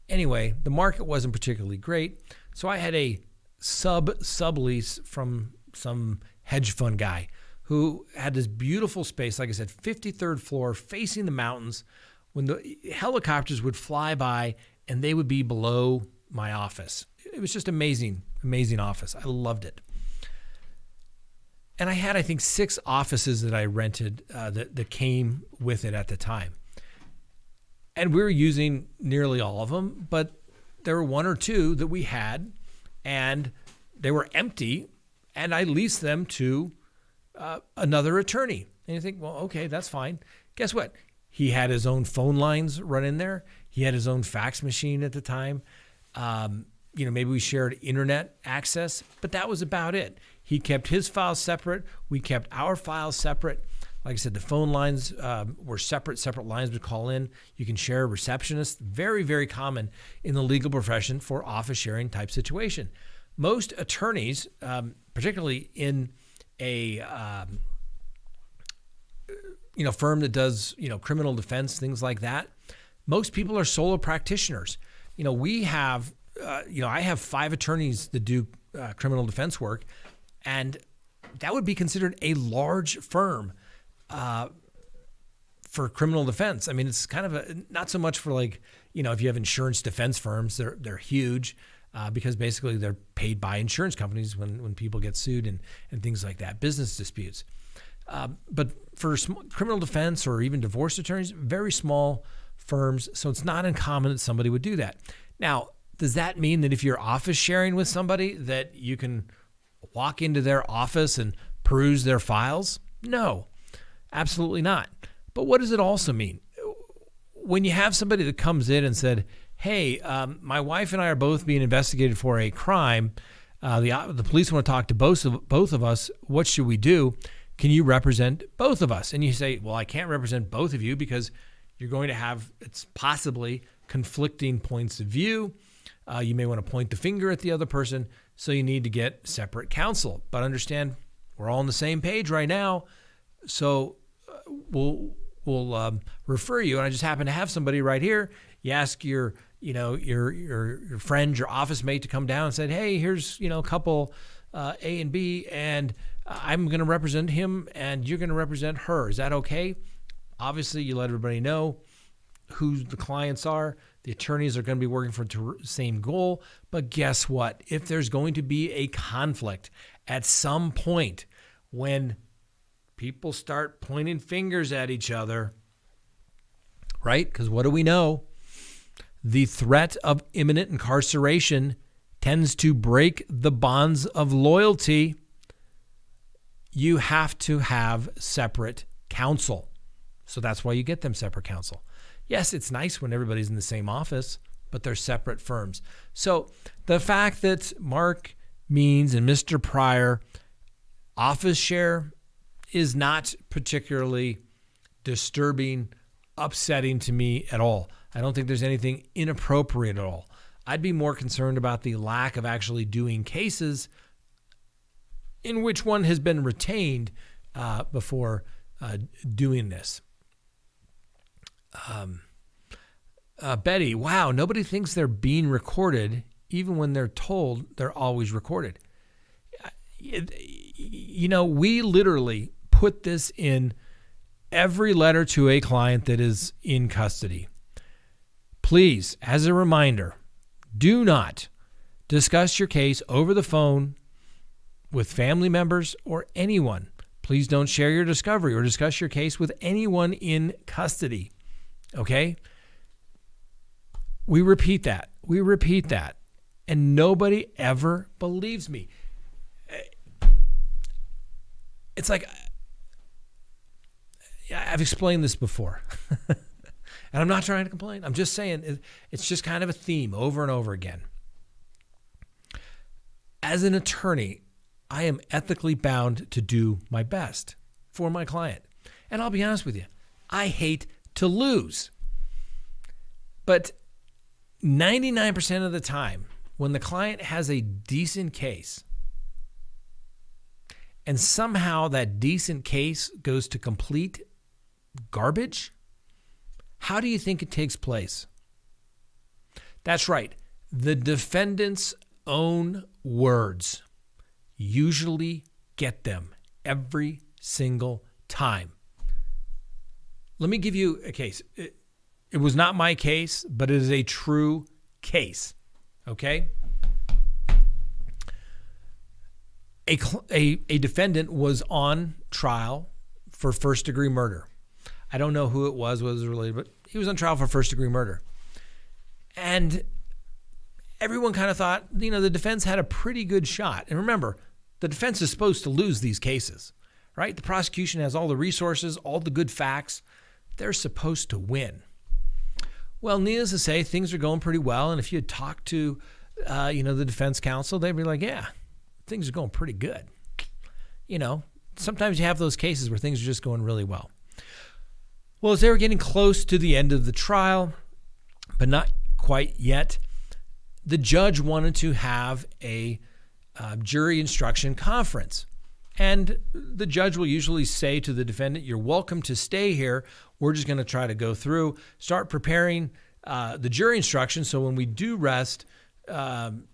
Anyway, the market wasn't particularly great, so I had a sublease from some hedge fund guy who had this beautiful space, like I said, 53rd floor facing the mountains, when the helicopters would fly by and they would be below my office. It was just amazing, amazing office. I loved it. And I had, I think, 6 offices that I rented that came with it at the time. And we were using nearly all of them, but there were 1 or 2 that we had, and they were empty, and I leased them to another attorney. And you think, well, okay, that's fine. Guess what? He had his own phone lines run in there. He had his own fax machine at the time. Maybe we shared internet access, but that was about it. He kept his files separate. We kept our files separate. Like I said, the phone lines were separate lines would call in. You can share a receptionist. Very, very common in the legal profession for office sharing type situation. Most attorneys, particularly in a firm that does criminal defense, things like that, most people are solo practitioners. We have I have 5 attorneys that do criminal defense work, and that would be considered a large firm for criminal defense. I mean, it's kind of not so much for if you have insurance defense firms, they're huge because basically they're paid by insurance companies when people get sued and things like that, business disputes. But for criminal defense or even divorce attorneys, very small firms, so it's not uncommon that somebody would do that. Now, does that mean that if you're office sharing with somebody that you can walk into their office and peruse their files? No, absolutely not. But what does it also mean? When you have somebody that comes in and said, hey, my wife and I are both being investigated for a crime. The police want to talk to both of us. What should we do? Can you represent both of us? And you say, well, I can't represent both of you because you're going to have, it's possibly conflicting points of view. You may want to point the finger at the other person, so you need to get separate counsel. But understand, we're all on the same page right now, so we'll refer you. And I just happen to have somebody right here. You ask your friend, your office mate to come down and say, hey, here's a couple A and B, and I'm going to represent him, and you're going to represent her. Is that okay? Obviously, you let everybody know who the clients are. The attorneys are going to be working for the same goal. But guess what? If there's going to be a conflict at some point when people start pointing fingers at each other, right? Because what do we know? The threat of imminent incarceration tends to break the bonds of loyalty. You have to have separate counsel. So that's why you get them separate counsel. Yes, it's nice when everybody's in the same office, but they're separate firms. So the fact that Mark Means and Mr. Pryor office share is not particularly disturbing, upsetting to me at all. I don't think there's anything inappropriate at all. I'd be more concerned about the lack of actually doing cases in which one has been retained before doing this. Betty, wow, nobody thinks they're being recorded, even when they're told they're always recorded. We literally put this in every letter to a client that is in custody. Please, as a reminder, do not discuss your case over the phone with family members or anyone. Please don't share your discovery or discuss your case with anyone in custody. Okay? We repeat that. And nobody ever believes me. It's like, I've explained this before. And I'm not trying to complain. I'm just saying it's just kind of a theme over and over again. As an attorney, I am ethically bound to do my best for my client. And I'll be honest with you, I hate to lose. But 99% of the time, when the client has a decent case, and somehow that decent case goes to complete garbage, how do you think it takes place? That's right. The defendant's own words usually get them every single time. Let me give you a case. It was not my case, but it is a true case. Okay? A defendant was on trial for first-degree murder. I don't know who it was related, but he was on trial for first-degree murder. And everyone kind of thought, the defense had a pretty good shot. And remember, the defense is supposed to lose these cases, right? The prosecution has all the resources, all the good facts. They're supposed to win. Well, needless to say, things are going pretty well. And if you had talked to, the defense counsel, they'd be like, yeah, things are going pretty good. Sometimes you have those cases where things are just going really well. Well, as they were getting close to the end of the trial, but not quite yet, the judge wanted to have a jury instruction conference. And the judge will usually say to the defendant, you're welcome to stay here. We're just going to try to go through, start preparing the jury instructions. So when we do rest and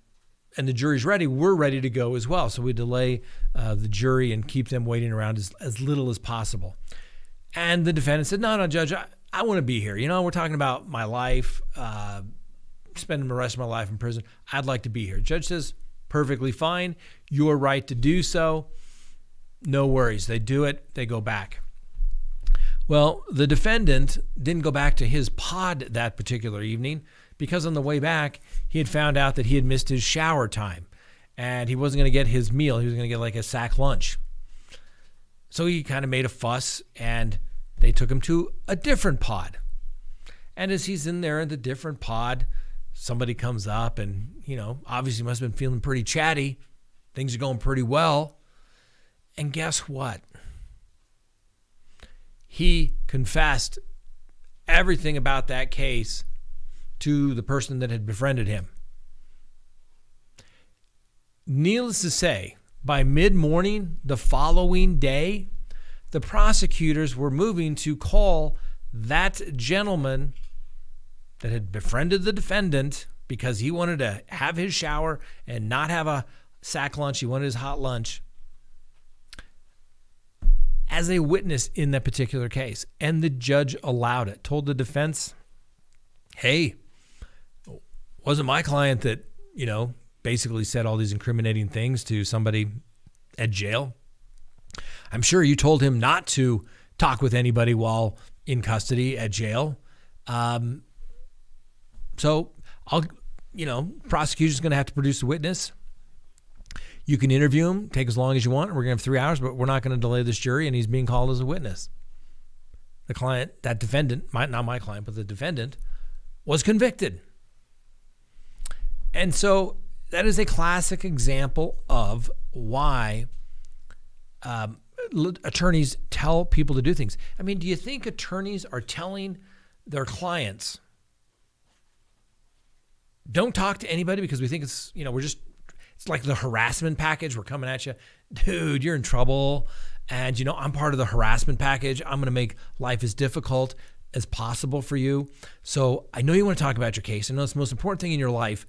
the jury's ready, we're ready to go as well. So we delay the jury and keep them waiting around as little as possible. And the defendant said, no, Judge, I want to be here. We're talking about my life, spending the rest of my life in prison. I'd like to be here. Judge says, perfectly fine. You're right to do so. No worries. They do it. They go back. Well, the defendant didn't go back to his pod that particular evening because on the way back, he had found out that he had missed his shower time and he wasn't going to get his meal. He was going to get like a sack lunch. So he kind of made a fuss and they took him to a different pod. And as he's in there in the different pod, somebody comes up and, obviously must have been feeling pretty chatty. Things are going pretty well. And guess what? He confessed everything about that case to the person that had befriended him. Needless to say, by mid-morning the following day, the prosecutors were moving to call that gentleman that had befriended the defendant because he wanted to have his shower and not have a sack lunch. He wanted his hot lunch as a witness in that particular case. And the judge allowed it, told the defense, hey, wasn't my client that, basically said all these incriminating things to somebody at jail. I'm sure you told him not to talk with anybody while in custody at jail. So prosecution's going to have to produce a witness. You can interview him, take as long as you want. We're going to have 3 hours, but we're not going to delay this jury, and he's being called as a witness. The client, that defendant, not my client, but the defendant, was convicted. And so that is a classic example of why attorneys tell people to do things. I mean, do you think attorneys are telling their clients, don't talk to anybody because we think it's, it's like the harassment package. We're coming at you. Dude, you're in trouble. And, I'm part of the harassment package. I'm going to make life as difficult. as possible for you. So I know you want to talk about your case. I know it's the most important thing in your life,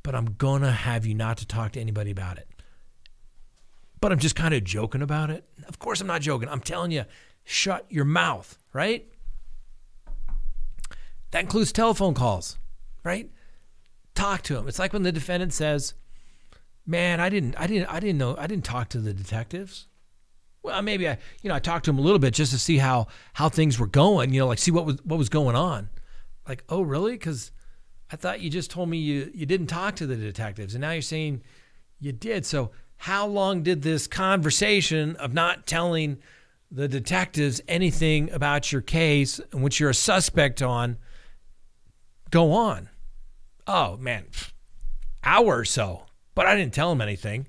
but I'm going to have you not to talk to anybody about it. But I'm just kind of joking about it. Of course I'm not joking. I'm telling you, shut your mouth, right? That includes telephone calls, right? Talk to him. It's like when the defendant says, "Man, I didn't talk to the detectives." Well, maybe I talked to him a little bit just to see how things were going, like see what was going on. Like, oh, really? Because I thought you just told me you didn't talk to the detectives, and now you're saying you did. So how long did this conversation of not telling the detectives anything about your case, in which you're a suspect on, go on? Oh, man, hour or so. But I didn't tell him anything.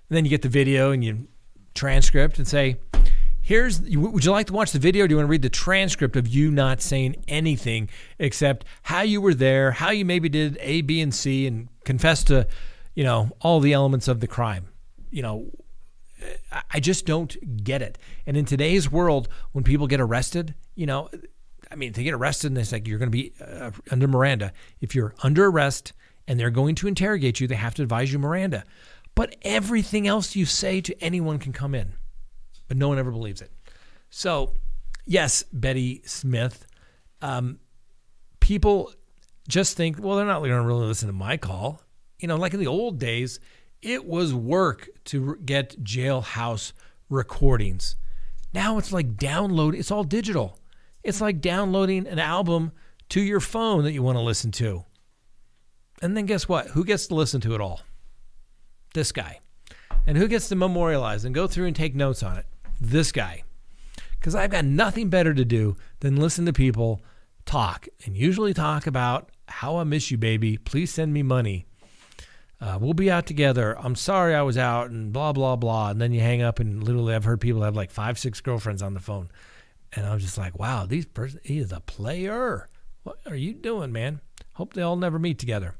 And then you get the video and you transcript and say, would you like to watch the video, or do you want to read the transcript of you not saying anything except how you were there, how you maybe did A, B, and C, and confess to, all the elements of the crime? I just don't get it. And in today's world, when people get arrested, they get arrested and it's like you're going to be under Miranda. If you're under arrest and they're going to interrogate you, they have to advise you Miranda. But everything else you say to anyone can come in, but no one ever believes it. So, yes, Betty Smith, people just think, well, they're not going to really listen to my call. Like in the old days, it was work to get Jailhouse recordings. Now it's like download. It's all digital. It's like downloading an album to your phone that you want to listen to. And then guess what? Who gets to listen to it all? This guy. And who gets to memorialize and go through and take notes on it? This guy. Because I've got nothing better to do than listen to people talk, and usually talk about how I miss you, baby. Please send me money. We'll be out together. I'm sorry I was out, and blah, blah, blah. And then you hang up, and literally I've heard people have like 5-6 girlfriends on the phone. And I'm just like, wow, he is a player. What are you doing, man? Hope they all never meet together.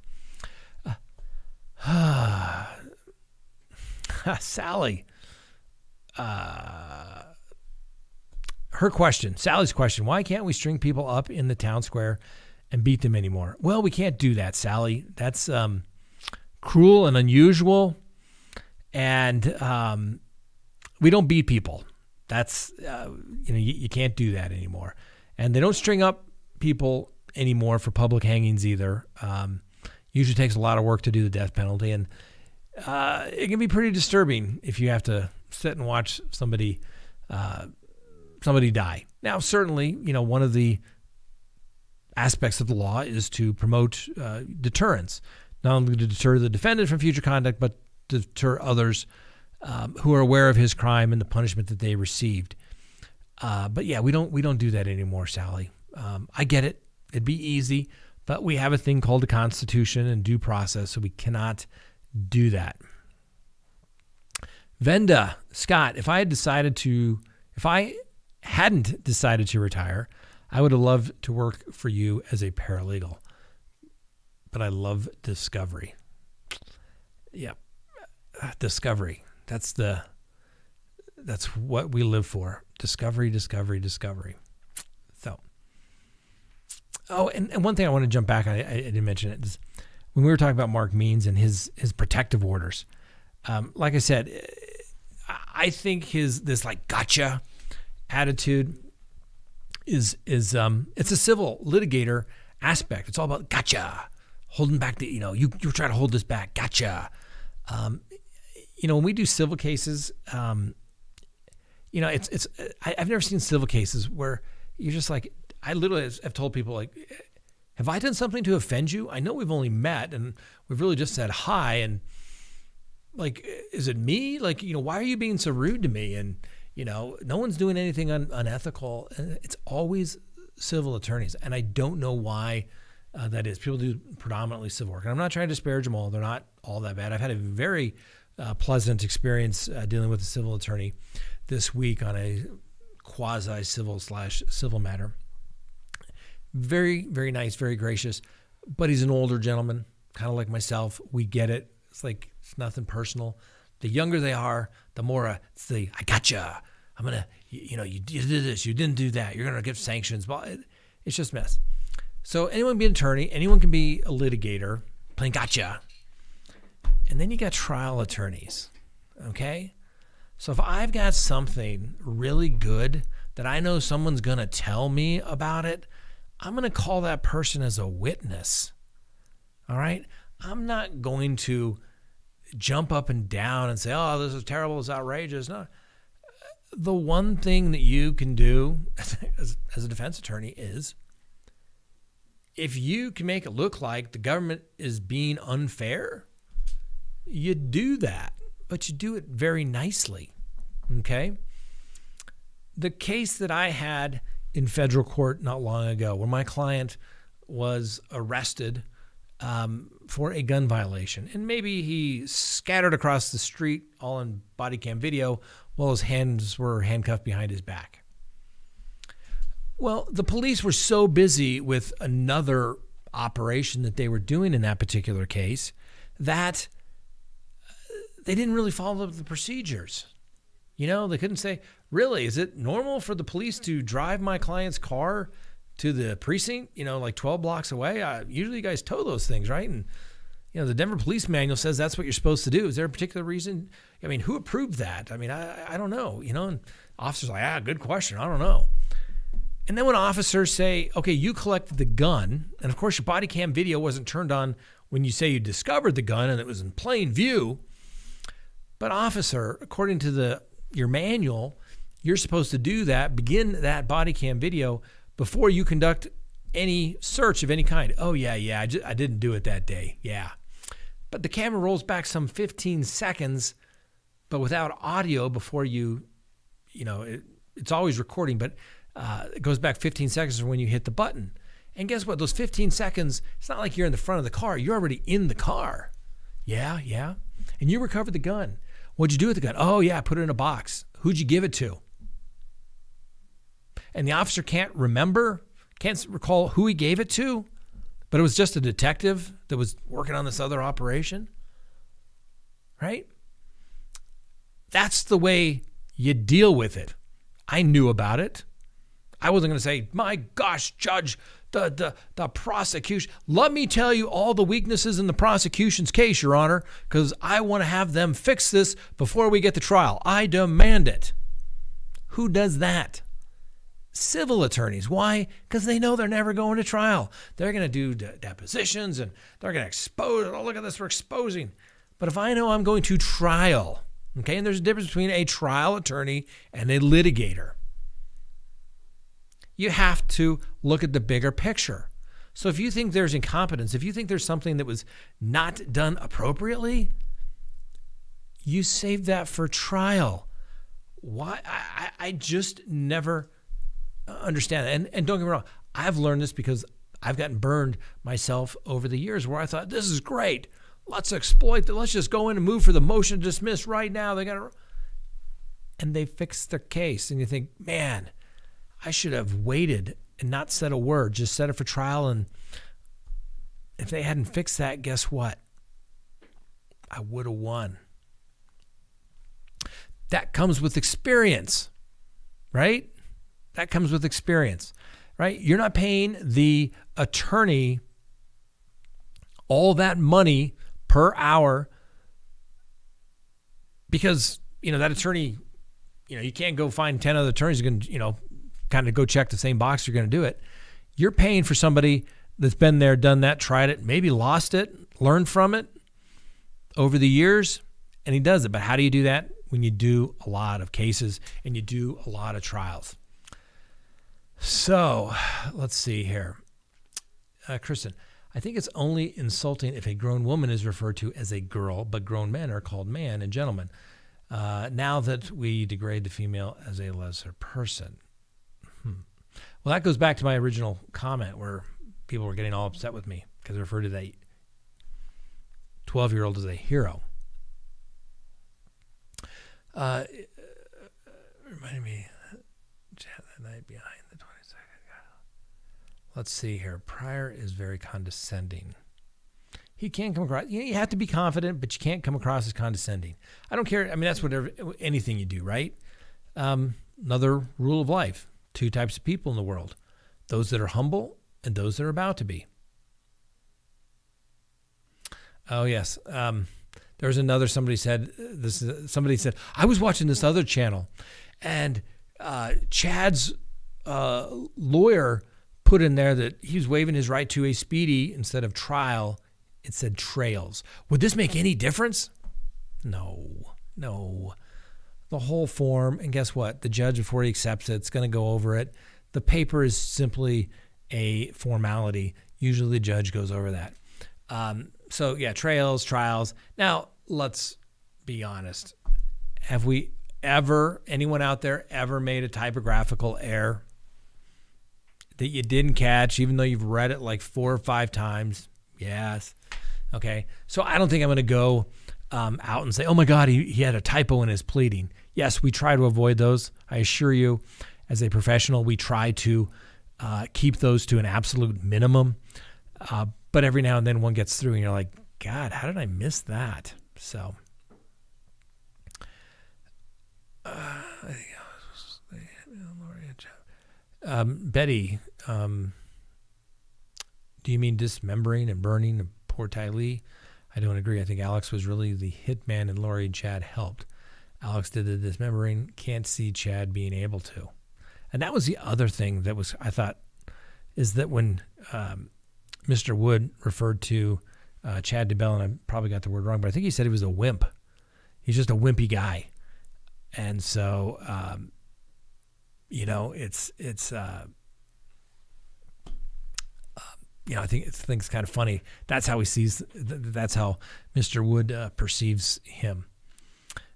Sally. Sally's question, why can't we string people up in the town square and beat them anymore? Well, we can't do that, Sally. That's cruel and unusual. And we don't beat people. That's, you can't do that anymore. And they don't string up people anymore for public hangings either. Usually takes a lot of work to do the death penalty. And it can be pretty disturbing if you have to sit and watch somebody die. Now, certainly, one of the aspects of the law is to promote deterrence, not only to deter the defendant from future conduct, but to deter others who are aware of his crime and the punishment that they received. But yeah, we don't do that anymore, Sally. I get it. It'd be easy, but we have a thing called the Constitution and due process, so we cannot do that. Venda, Scott, if I hadn't decided to retire, I would have loved to work for you as a paralegal. But I love discovery. Yeah. Discovery. That's what we live for. Discovery. So, and one thing I want to jump back on, I didn't mention it, is when we were talking about Mark Means and his protective orders. Like I said, I think this like gotcha attitude is it's a civil litigator aspect. It's all about gotcha, holding back you're trying to hold this back. Gotcha. When we do civil cases, it's I've never seen civil cases where you're just like, I literally have told people, like, have I done something to offend you? I know we've only met and we've really just said hi, and like, is it me? Like, why are you being so rude to me? And no one's doing anything unethical. And it's always civil attorneys, and I don't know why that is. People do predominantly civil work, and I'm not trying to disparage them all. They're not all that bad. I've had a very pleasant experience dealing with a civil attorney this week on a quasi-civil/civil matter. Very, very nice, very gracious, but he's an older gentleman, kind of like myself. We get it. It's like, it's nothing personal. The younger they are, the more it's I gotcha. I'm going to, you did this, you didn't do that. You're going to get sanctions. But It's just mess. So anyone can be an attorney. Anyone can be a litigator. Playing gotcha. And then you got trial attorneys. Okay? So if I've got something really good that I know someone's going to tell me about it, I'm going to call that person as a witness. All right? I'm not going to jump up and down and say, oh, this is terrible, it's outrageous. No. The one thing that you can do as a defense attorney is, if you can make it look like the government is being unfair, you do that, but you do it very nicely, okay? The case that I had in federal court not long ago, where my client was arrested for a gun violation, and maybe he scattered across the street all in body cam video while his hands were handcuffed behind his back. Well, the police were so busy with another operation that they were doing in that particular case that they didn't really follow the procedures. You know, they couldn't say, really, is it normal for the police to drive my client's car to the precinct, like 12 blocks away? Usually you guys tow those things, right? And, the Denver Police Manual says that's what you're supposed to do. Is there a particular reason? I mean, who approved that? I mean, I don't know, and officers are like, good question. I don't know. And then when officers say, okay, you collected the gun, and of course your body cam video wasn't turned on when you say you discovered the gun and it was in plain view. But officer, according to your manual, you're supposed to do that, begin that body cam video before you conduct any search of any kind. Oh, yeah, I didn't do it that day. Yeah. But the camera rolls back some 15 seconds, but without audio before it's always recording, but it goes back 15 seconds from when you hit the button. And guess what? Those 15 seconds, it's not like you're in the front of the car. You're already in the car. Yeah. And you recovered the gun. What'd you do with the gun? Oh, yeah, I put it in a box. Who'd you give it to? And the officer can't recall who he gave it to, but it was just a detective that was working on this other operation, right? That's the way you deal with it. I knew about it. I wasn't going to say, my gosh, Judge, the prosecution. Let me tell you all the weaknesses in the prosecution's case, Your Honor, because I want to have them fix this before we get to trial. I demand it. Who does that? Civil attorneys. Why? Because they know they're never going to trial. They're going to do depositions and they're going to expose. Oh, look at this, we're exposing. But if I know I'm going to trial, okay, and there's a difference between a trial attorney and a litigator. You have to look at the bigger picture. So if you think there's incompetence, if you think there's something that was not done appropriately, you save that for trial. Why? I just never understand that. And don't get me wrong, I've learned this because I've gotten burned myself over the years where I thought, this is great. Let's exploit that. Let's just go in and move for the motion to dismiss right now. And they fix their case. And you think, man, I should have waited and not said a word, just set it for trial. And if they hadn't fixed that, guess what? I would have won. That comes with experience, right? That comes with experience, right? You're not paying the attorney all that money per hour because, that attorney, you can't go find 10 other attorneys who can, kind of go check the same box. You're going to do it. You're paying for somebody that's been there, done that, tried it, maybe lost it, learned from it over the years, and he does it. But how do you do that? When you do a lot of cases and you do a lot of trials. So let's see here. Kristen, I think it's only insulting if a grown woman is referred to as a girl, but grown men are called man and gentleman. Now that we degrade the female as a lesser person. Well, that goes back to my original comment where people were getting all upset with me because I referred to that 12-year-old as a hero. Reminded me that night behind the 22nd. Let's see here. Pryor is very condescending. He can't come across. You have to be confident, but you can't come across as condescending. I don't care. I mean, that's anything you do, right? Another rule of life. Two types of people in the world. those that are humble and those that are about to be. Oh, yes. There's another, somebody said, I was watching this other channel, and Chad's lawyer put in there that he was waiving his right to a speedy instead of trial. It said trails. Would this make any difference? No. The whole form, and guess what? The judge, before he accepts it, is going to go over it. The paper is simply a formality. Usually the judge goes over that. So yeah, trails, trials. Now, let's be honest. Have we ever, anyone out there ever made a typographical error that you didn't catch, even though you've read it like 4 or 5 times? Yes. Okay. So I don't think I'm going to go out and say, oh my God, he had a typo in his pleading. Yes, we try to avoid those. I assure you, as a professional, we try to keep those to an absolute minimum. But every now and then one gets through and you're like, God, how did I miss that? So, Betty, do you mean dismembering and burning of poor Ty Lee? I don't agree. I think Alex was really the hitman and Lori and Chad helped. Alex did the dismembering. Can't see Chad being able to. And that was the other thing that was, I thought, is that when Mr. Wood referred to Chad DeBell, and I probably got the word wrong, but I think he said he was a wimp. He's just a wimpy guy. And so, it's I think it's kind of funny. That's how he sees, that's how Mr. Wood perceives him.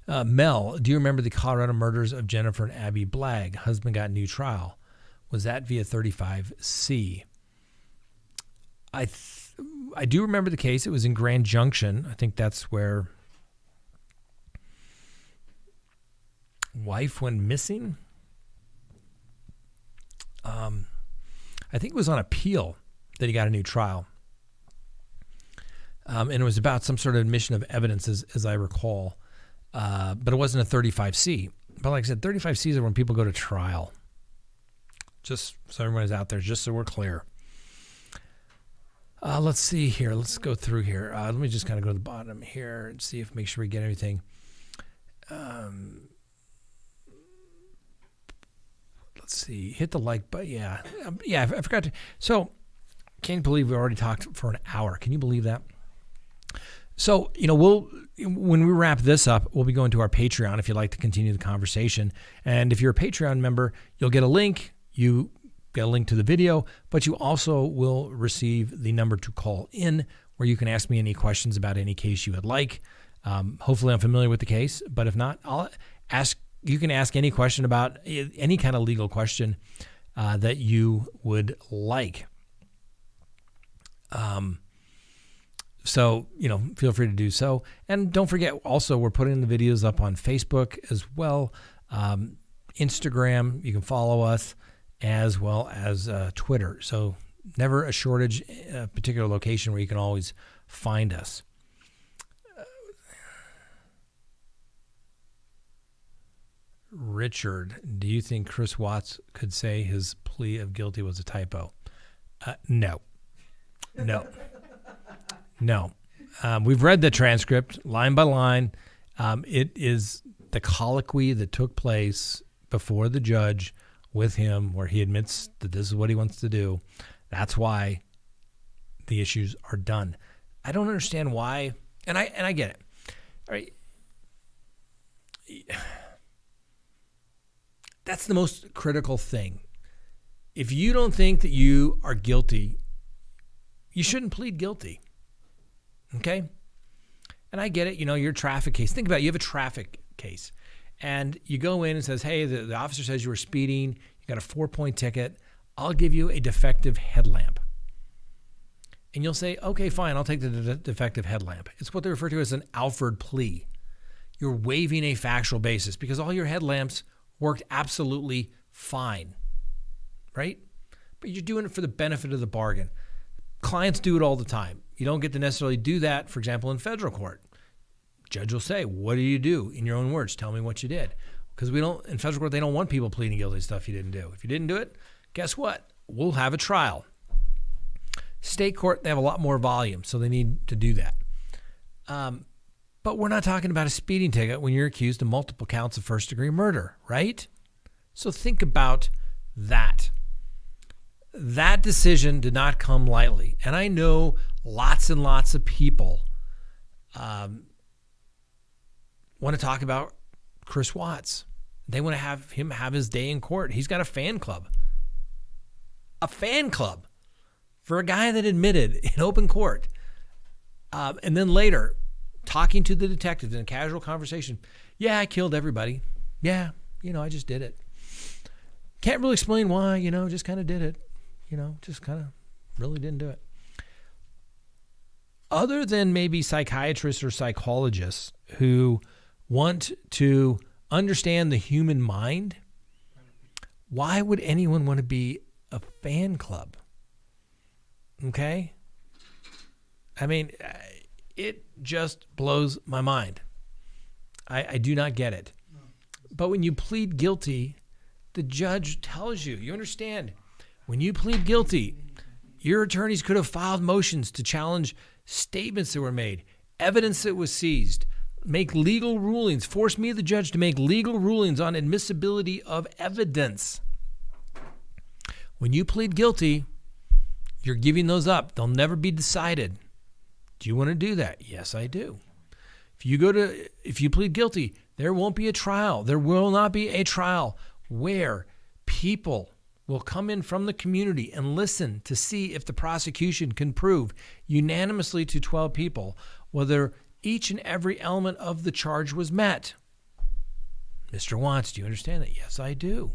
Mel, do you remember the Colorado murders of Jennifer and Abby Blagg? Husband got new trial. Was that via 35C? I do remember the case. It was in Grand Junction. I think that's where wife went missing. I think it was on appeal that he got a new trial. And it was about some sort of admission of evidence, as I recall. But it wasn't a 35C. But like I said, 35Cs are when people go to trial. Just so everyone is out there, just so we're clear. Let's see here. Let's go through here. Let me just kind of go to the bottom here and see if make sure we get everything. Let's see. Hit the like button. Yeah. I forgot to. So, can't believe we already talked for an hour. Can you believe that? So, when we wrap this up, we'll be going to our Patreon if you'd like to continue the conversation. And if you're a Patreon member, you'll get a link. You get a link to the video, but you also will receive the number to call in where you can ask me any questions about any case you would like. Hopefully I'm familiar with the case, but if not, you can ask any question about any kind of legal question that you would like. So, feel free to do so. And don't forget, also, we're putting the videos up on Facebook as well. Instagram, you can follow us, as well as Twitter. So never a shortage, a particular location where you can always find us. Richard, do you think Chris Watts could say his plea of guilty was a typo? No. We've read the transcript line by line. It is the colloquy that took place before the judge with him where he admits that this is what he wants to do. That's why the issues are done. I don't understand why, and I get it. All right. That's the most critical thing. If you don't think that you are guilty, you shouldn't plead guilty. Okay? And I get it. Your traffic case. Think about it. You have a traffic case. And you go in and says, hey, the officer says you were speeding. You got a 4-point ticket. I'll give you a defective headlamp. And you'll say, okay, fine. I'll take the defective headlamp. It's what they refer to as an Alford plea. You're waiving a factual basis because all your headlamps worked absolutely fine, right? But you're doing it for the benefit of the bargain. Clients do it all the time. You don't get to necessarily do that, for example, in federal court. Judge will say, what do you do? In your own words, tell me what you did. Because in federal court, they don't want people pleading guilty to stuff you didn't do. If you didn't do it, guess what? we'll have a trial. State court, they have a lot more volume, so they need to do that. But we're not talking about a speeding ticket when you're accused of multiple counts of first-degree murder, right? So think about that. That decision did not come lightly. And I know lots and lots of people want to talk about Chris Watts. They want to have him have his day in court. He's got a fan club. A fan club for a guy that admitted in open court. And then later, talking to the detectives in a casual conversation. Yeah, I killed everybody. Yeah, I just did it. Can't really explain why, just kind of did it. Just kind of really didn't do it. Other than maybe psychiatrists or psychologists who want to understand the human mind, why would anyone want to be a fan club? Okay? I mean, it just blows my mind. I do not get it. But when you plead guilty, the judge tells you, you understand, when you plead guilty, your attorneys could have filed motions to challenge statements that were made, evidence that was seized, make legal rulings, force me, the judge, to make legal rulings on admissibility of evidence. When you plead guilty, you're giving those up. They'll never be decided. Do you want to do that? Yes, I do. If you plead guilty, there won't be a trial. There will not be a trial where people will come in from the community and listen to see if the prosecution can prove unanimously to 12 people whether each and every element of the charge was met. Mr. Watts, do you understand that? Yes, I do.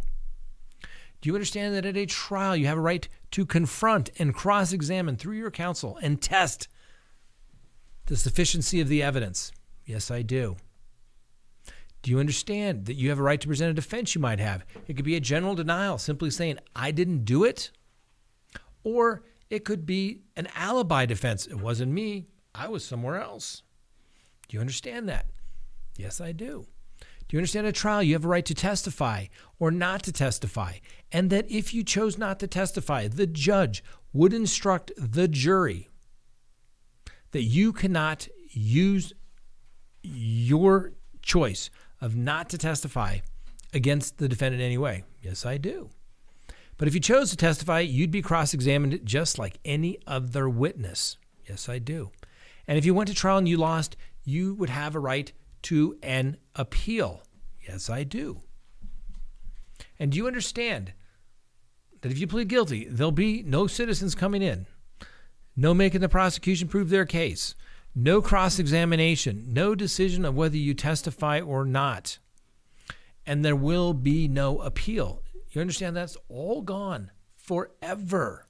Do you understand that at a trial you have a right to confront and cross-examine through your counsel and test the sufficiency of the evidence? Yes, I do. Do you understand that you have a right to present a defense you might have? It could be a general denial, simply saying, I didn't do it. Or it could be an alibi defense. It wasn't me. I was somewhere else. Do you understand that? Yes, I do. Do you understand at a trial you have a right to testify or not to testify? And that if you chose not to testify, the judge would instruct the jury that you cannot use your choice of not to testify against the defendant anyway. Yes, I do. But if you chose to testify, you'd be cross-examined just like any other witness. Yes, I do. And if you went to trial and you lost, you would have a right to an appeal. Yes, I do. And do you understand that if you plead guilty, there'll be no citizens coming in, no making the prosecution prove their case, no cross-examination, no decision of whether you testify or not, and there will be no appeal. You understand that's all gone forever.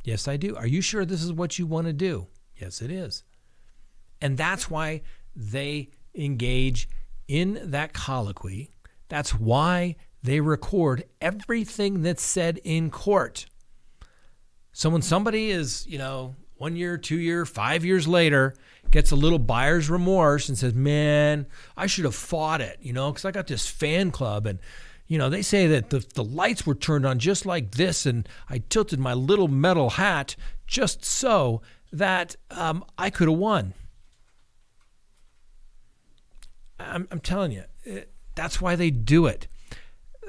Yes, I do. Are you sure this is what you want to do? Yes, it is. And that's why they engage in that colloquy. That's why they record everything that's said in court. So when somebody is, 1 year, 2 year, 5 years later, gets a little buyer's remorse and says, man, I should have fought it, because I got this fan club and, they say that the lights were turned on just like this and I tilted my little metal hat just so that I could have won. I'm telling you, that's why they do it.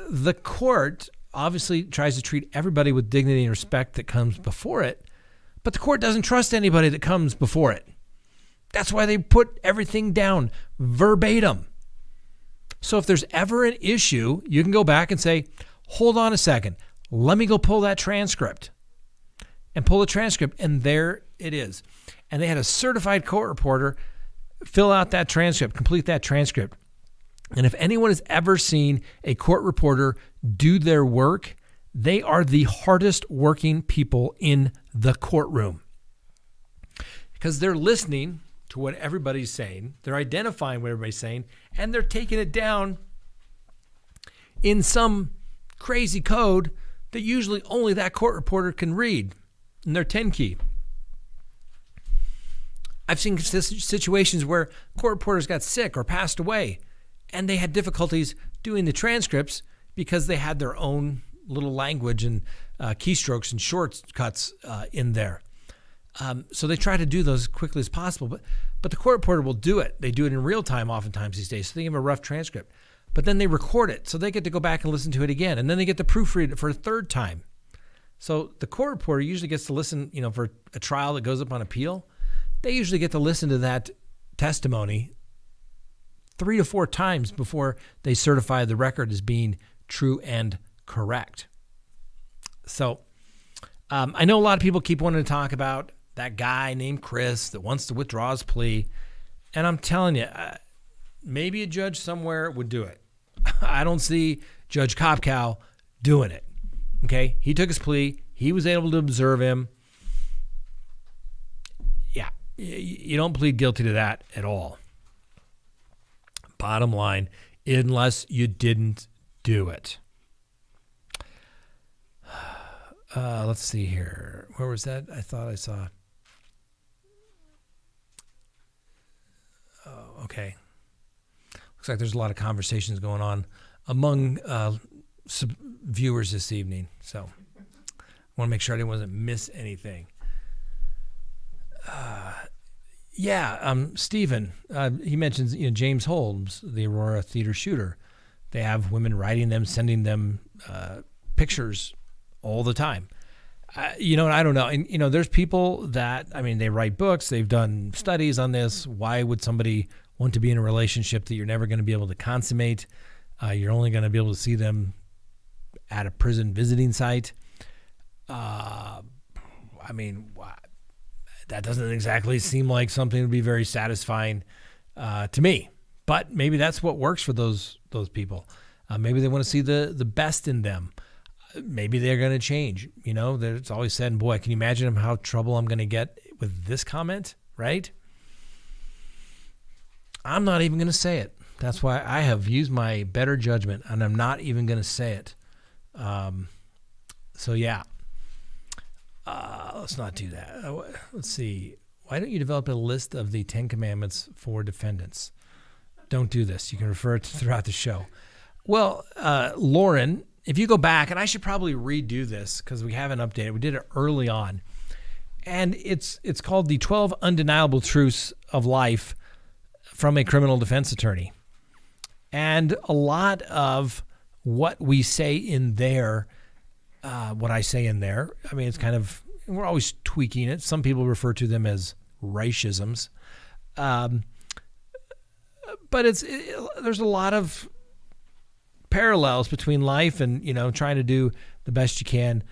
The court obviously tries to treat everybody with dignity and respect that comes before it, but the court doesn't trust anybody that comes before it. That's why they put everything down verbatim. So if there's ever an issue, you can go back and say, hold on a second, let me go pull that transcript. And pull the transcript, and there it is. And they had a certified court reporter fill out that transcript, complete that transcript. And if anyone has ever seen a court reporter do their work, they are the hardest working people in the courtroom. Because they're listening to what everybody's saying, they're identifying what everybody's saying, and they're taking it down in some crazy code that usually only that court reporter can read in their 10 key. I've seen situations where court reporters got sick or passed away, and they had difficulties doing the transcripts because they had their own little language and keystrokes and shortcuts in there. So they try to do those as quickly as possible. But the court reporter will do it. They do it in real time oftentimes these days. So they give a rough transcript. But then they record it. So they get to go back and listen to it again. And then they get to proofread it for a third time. So the court reporter usually gets to listen, for a trial that goes up on appeal. They usually get to listen to that testimony 3 to 4 times before they certify the record as being true and correct. So I know a lot of people keep wanting to talk about that guy named Chris that wants to withdraw his plea. And I'm telling you, maybe a judge somewhere would do it. I don't see Judge Kopkow doing it. Okay, he took his plea. He was able to observe him. Yeah, you don't plead guilty to that at all. Bottom line, unless you didn't do it. Let's see here. Where was that? I thought I saw. Oh, okay. Looks like there's a lot of conversations going on among viewers this evening. So I want to make sure I didn't miss anything. Stephen, he mentions James Holmes, the Aurora theater shooter. They have women writing them, sending them pictures all the time. I don't know. And, there's people that, they write books. They've done studies on this. Why would somebody want to be in a relationship that you're never going to be able to consummate? You're only going to be able to see them at a prison visiting site. That doesn't exactly seem like something that would be very satisfying to me. But maybe that's what works for those people. Maybe they want to see the best in them. Maybe they're going to change. It's always said, boy, can you imagine how trouble I'm going to get with this comment, right? I'm not even going to say it. That's why I have used my better judgment, and I'm not even going to say it. Let's not do that. Let's see. Why don't you develop a list of the 10 commandments for defendants? Don't do this. You can refer to throughout the show. Well, Lauren, if you go back, and I should probably redo this because we haven't updated. We did it early on. And it's called the 12 Undeniable Truths of Life from a Criminal Defense Attorney. And a lot of what we say in there, what I say in there, it's kind of, we're always tweaking it. Some people refer to them as Reichisms. But there's a lot of parallels between life and, trying to do the best you can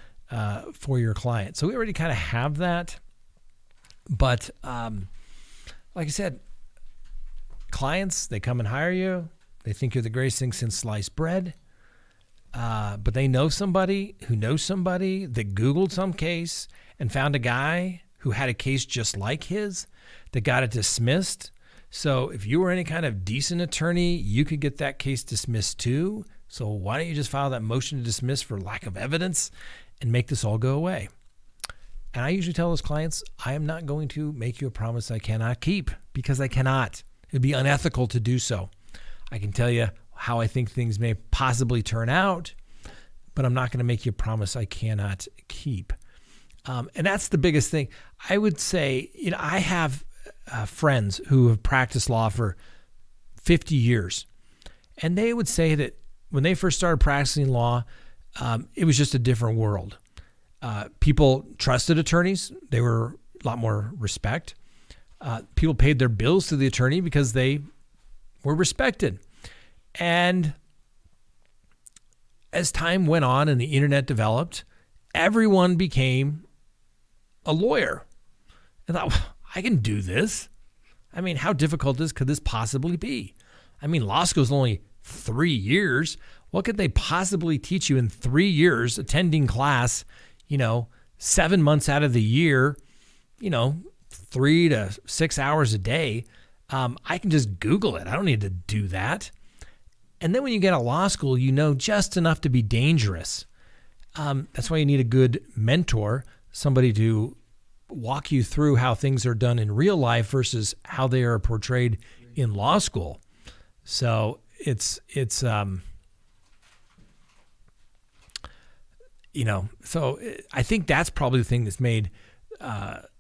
for your client. So we already kind of have that. But like I said, clients, they come and hire you. They think you're the greatest thing since sliced bread. But they know somebody who knows somebody that Googled some case and found a guy who had a case just like his that got it dismissed. So if you were any kind of decent attorney, you could get that case dismissed too. So why don't you just file that motion to dismiss for lack of evidence and make this all go away? And I usually tell those clients, I am not going to make you a promise I cannot keep because I cannot. It would be unethical to do so. I can tell you how I think things may possibly turn out, but I'm not going to make you a promise I cannot keep. And that's the biggest thing. I would say, I have friends who have practiced law for 50 years, and they would say that when they first started practicing law, it was just a different world. People trusted attorneys. They were a lot more respect. People paid their bills to the attorney because they were respected. And as time went on and the internet developed, everyone became a lawyer. And thought, well, I can do this. How difficult could this possibly be? Law school is only 3 years. What could they possibly teach you in 3 years attending class, 7 months out of the year, 3 to 6 hours a day? I can just Google it. I don't need to do that. And then when you get to law school, just enough to be dangerous. That's why you need a good mentor, somebody to walk you through how things are done in real life versus how they are portrayed in law school. So it's So I think that's probably the thing that's made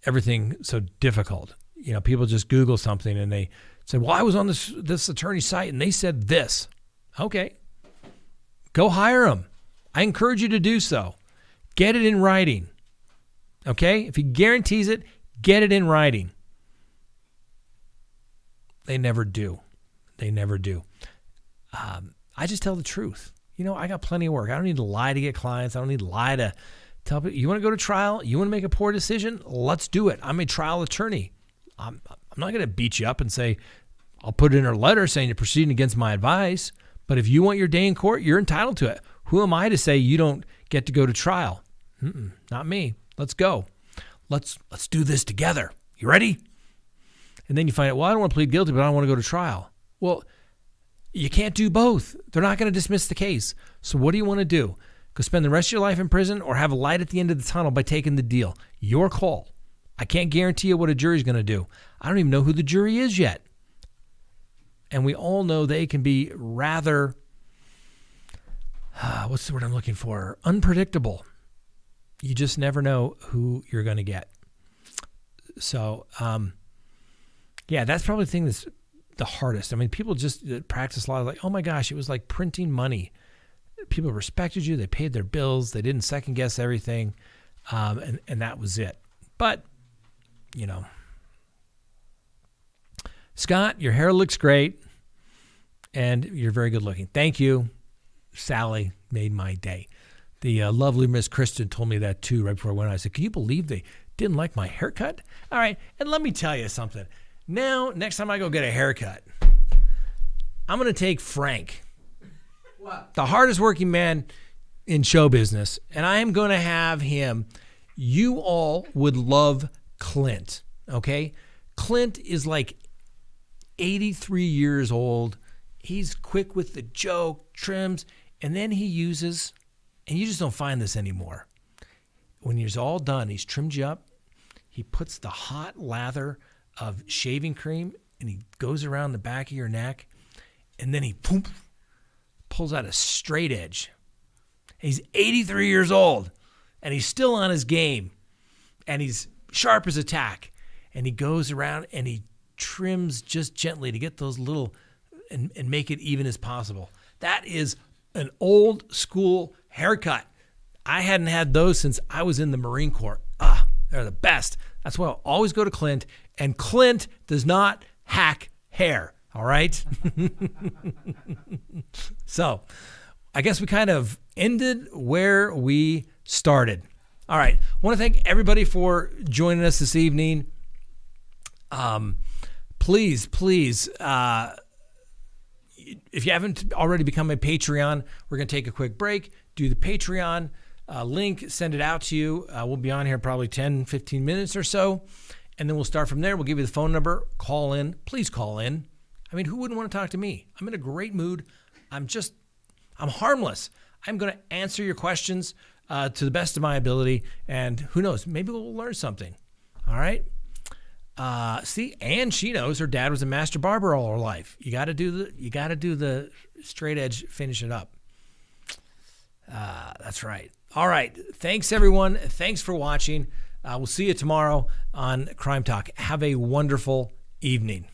everything so difficult. People just Google something and they say, well, I was on this attorney's site and they said this. Okay, go hire them. I encourage you to do so. Get it in writing. Okay? If he guarantees it, get it in writing. They never do. I just tell the truth. I got plenty of work. I don't need to lie to get clients. I don't need to lie to tell people. You want to go to trial? You want to make a poor decision? Let's do it. I'm a trial attorney. I'm not going to beat you up and say, I'll put it in a letter saying you're proceeding against my advice. But if you want your day in court, you're entitled to it. Who am I to say you don't get to go to trial? Not me. Let's go. Let's do this together. You ready? And then you find out, well, I don't want to plead guilty, but I don't want to go to trial. Well, you can't do both. They're not going to dismiss the case. So what do you want to do? Go spend the rest of your life in prison or have a light at the end of the tunnel by taking the deal? Your call. I can't guarantee you what a jury's going to do. I don't even know who the jury is yet. And we all know they can be rather, what's the word I'm looking for? Unpredictable. You just never know who you're going to get. So, that's probably the thing that's the hardest. I mean, people just practice law like, oh my gosh, it was like printing money. People respected you. They paid their bills. They didn't second guess everything. And that was it. But, Scott, your hair looks great and you're very good looking. Thank you. Sally made my day. The lovely Miss Kristen told me that too right before I went. I said, can you believe they didn't like my haircut? All right. And let me tell you something. Now, next time I go get a haircut, I'm going to take Frank, the hardest working man in show business, and I am going to have him. You all would love Clint, okay? Clint is like 83 years old. He's quick with the joke, trims, and then he uses, and you just don't find this anymore. When he's all done, he's trimmed you up. He puts the hot lather of shaving cream and he goes around the back of your neck and then he pulls out a straight edge. He's 83 years old and he's still on his game and he's sharp as a tack and he goes around and he trims just gently to get those little and make it even as possible. That is an old school haircut. I hadn't had those since I was in the Marine Corps. They're the best. That's why I'll always go to Clint. And Clint does not hack hair. All right? So I guess we kind of ended where we started. All right. I want to thank everybody for joining us this evening. Please, if you haven't already become a Patreon, we're going to take a quick break, do the Patreon link, send it out to you. We'll be on here probably 10, 15 minutes or so, and then we'll start from there. We'll give you the phone number. Call in. Please call in. I mean, who wouldn't want to talk to me? I'm in a great mood. I'm harmless. I'm going to answer your questions to the best of my ability, and who knows, maybe we'll learn something. All right? See, and she knows her dad was a master barber all her life. You got to do the straight edge, finish it up. That's right. All right. Thanks, everyone. Thanks for watching. We'll see you tomorrow on Crime Talk. Have a wonderful evening.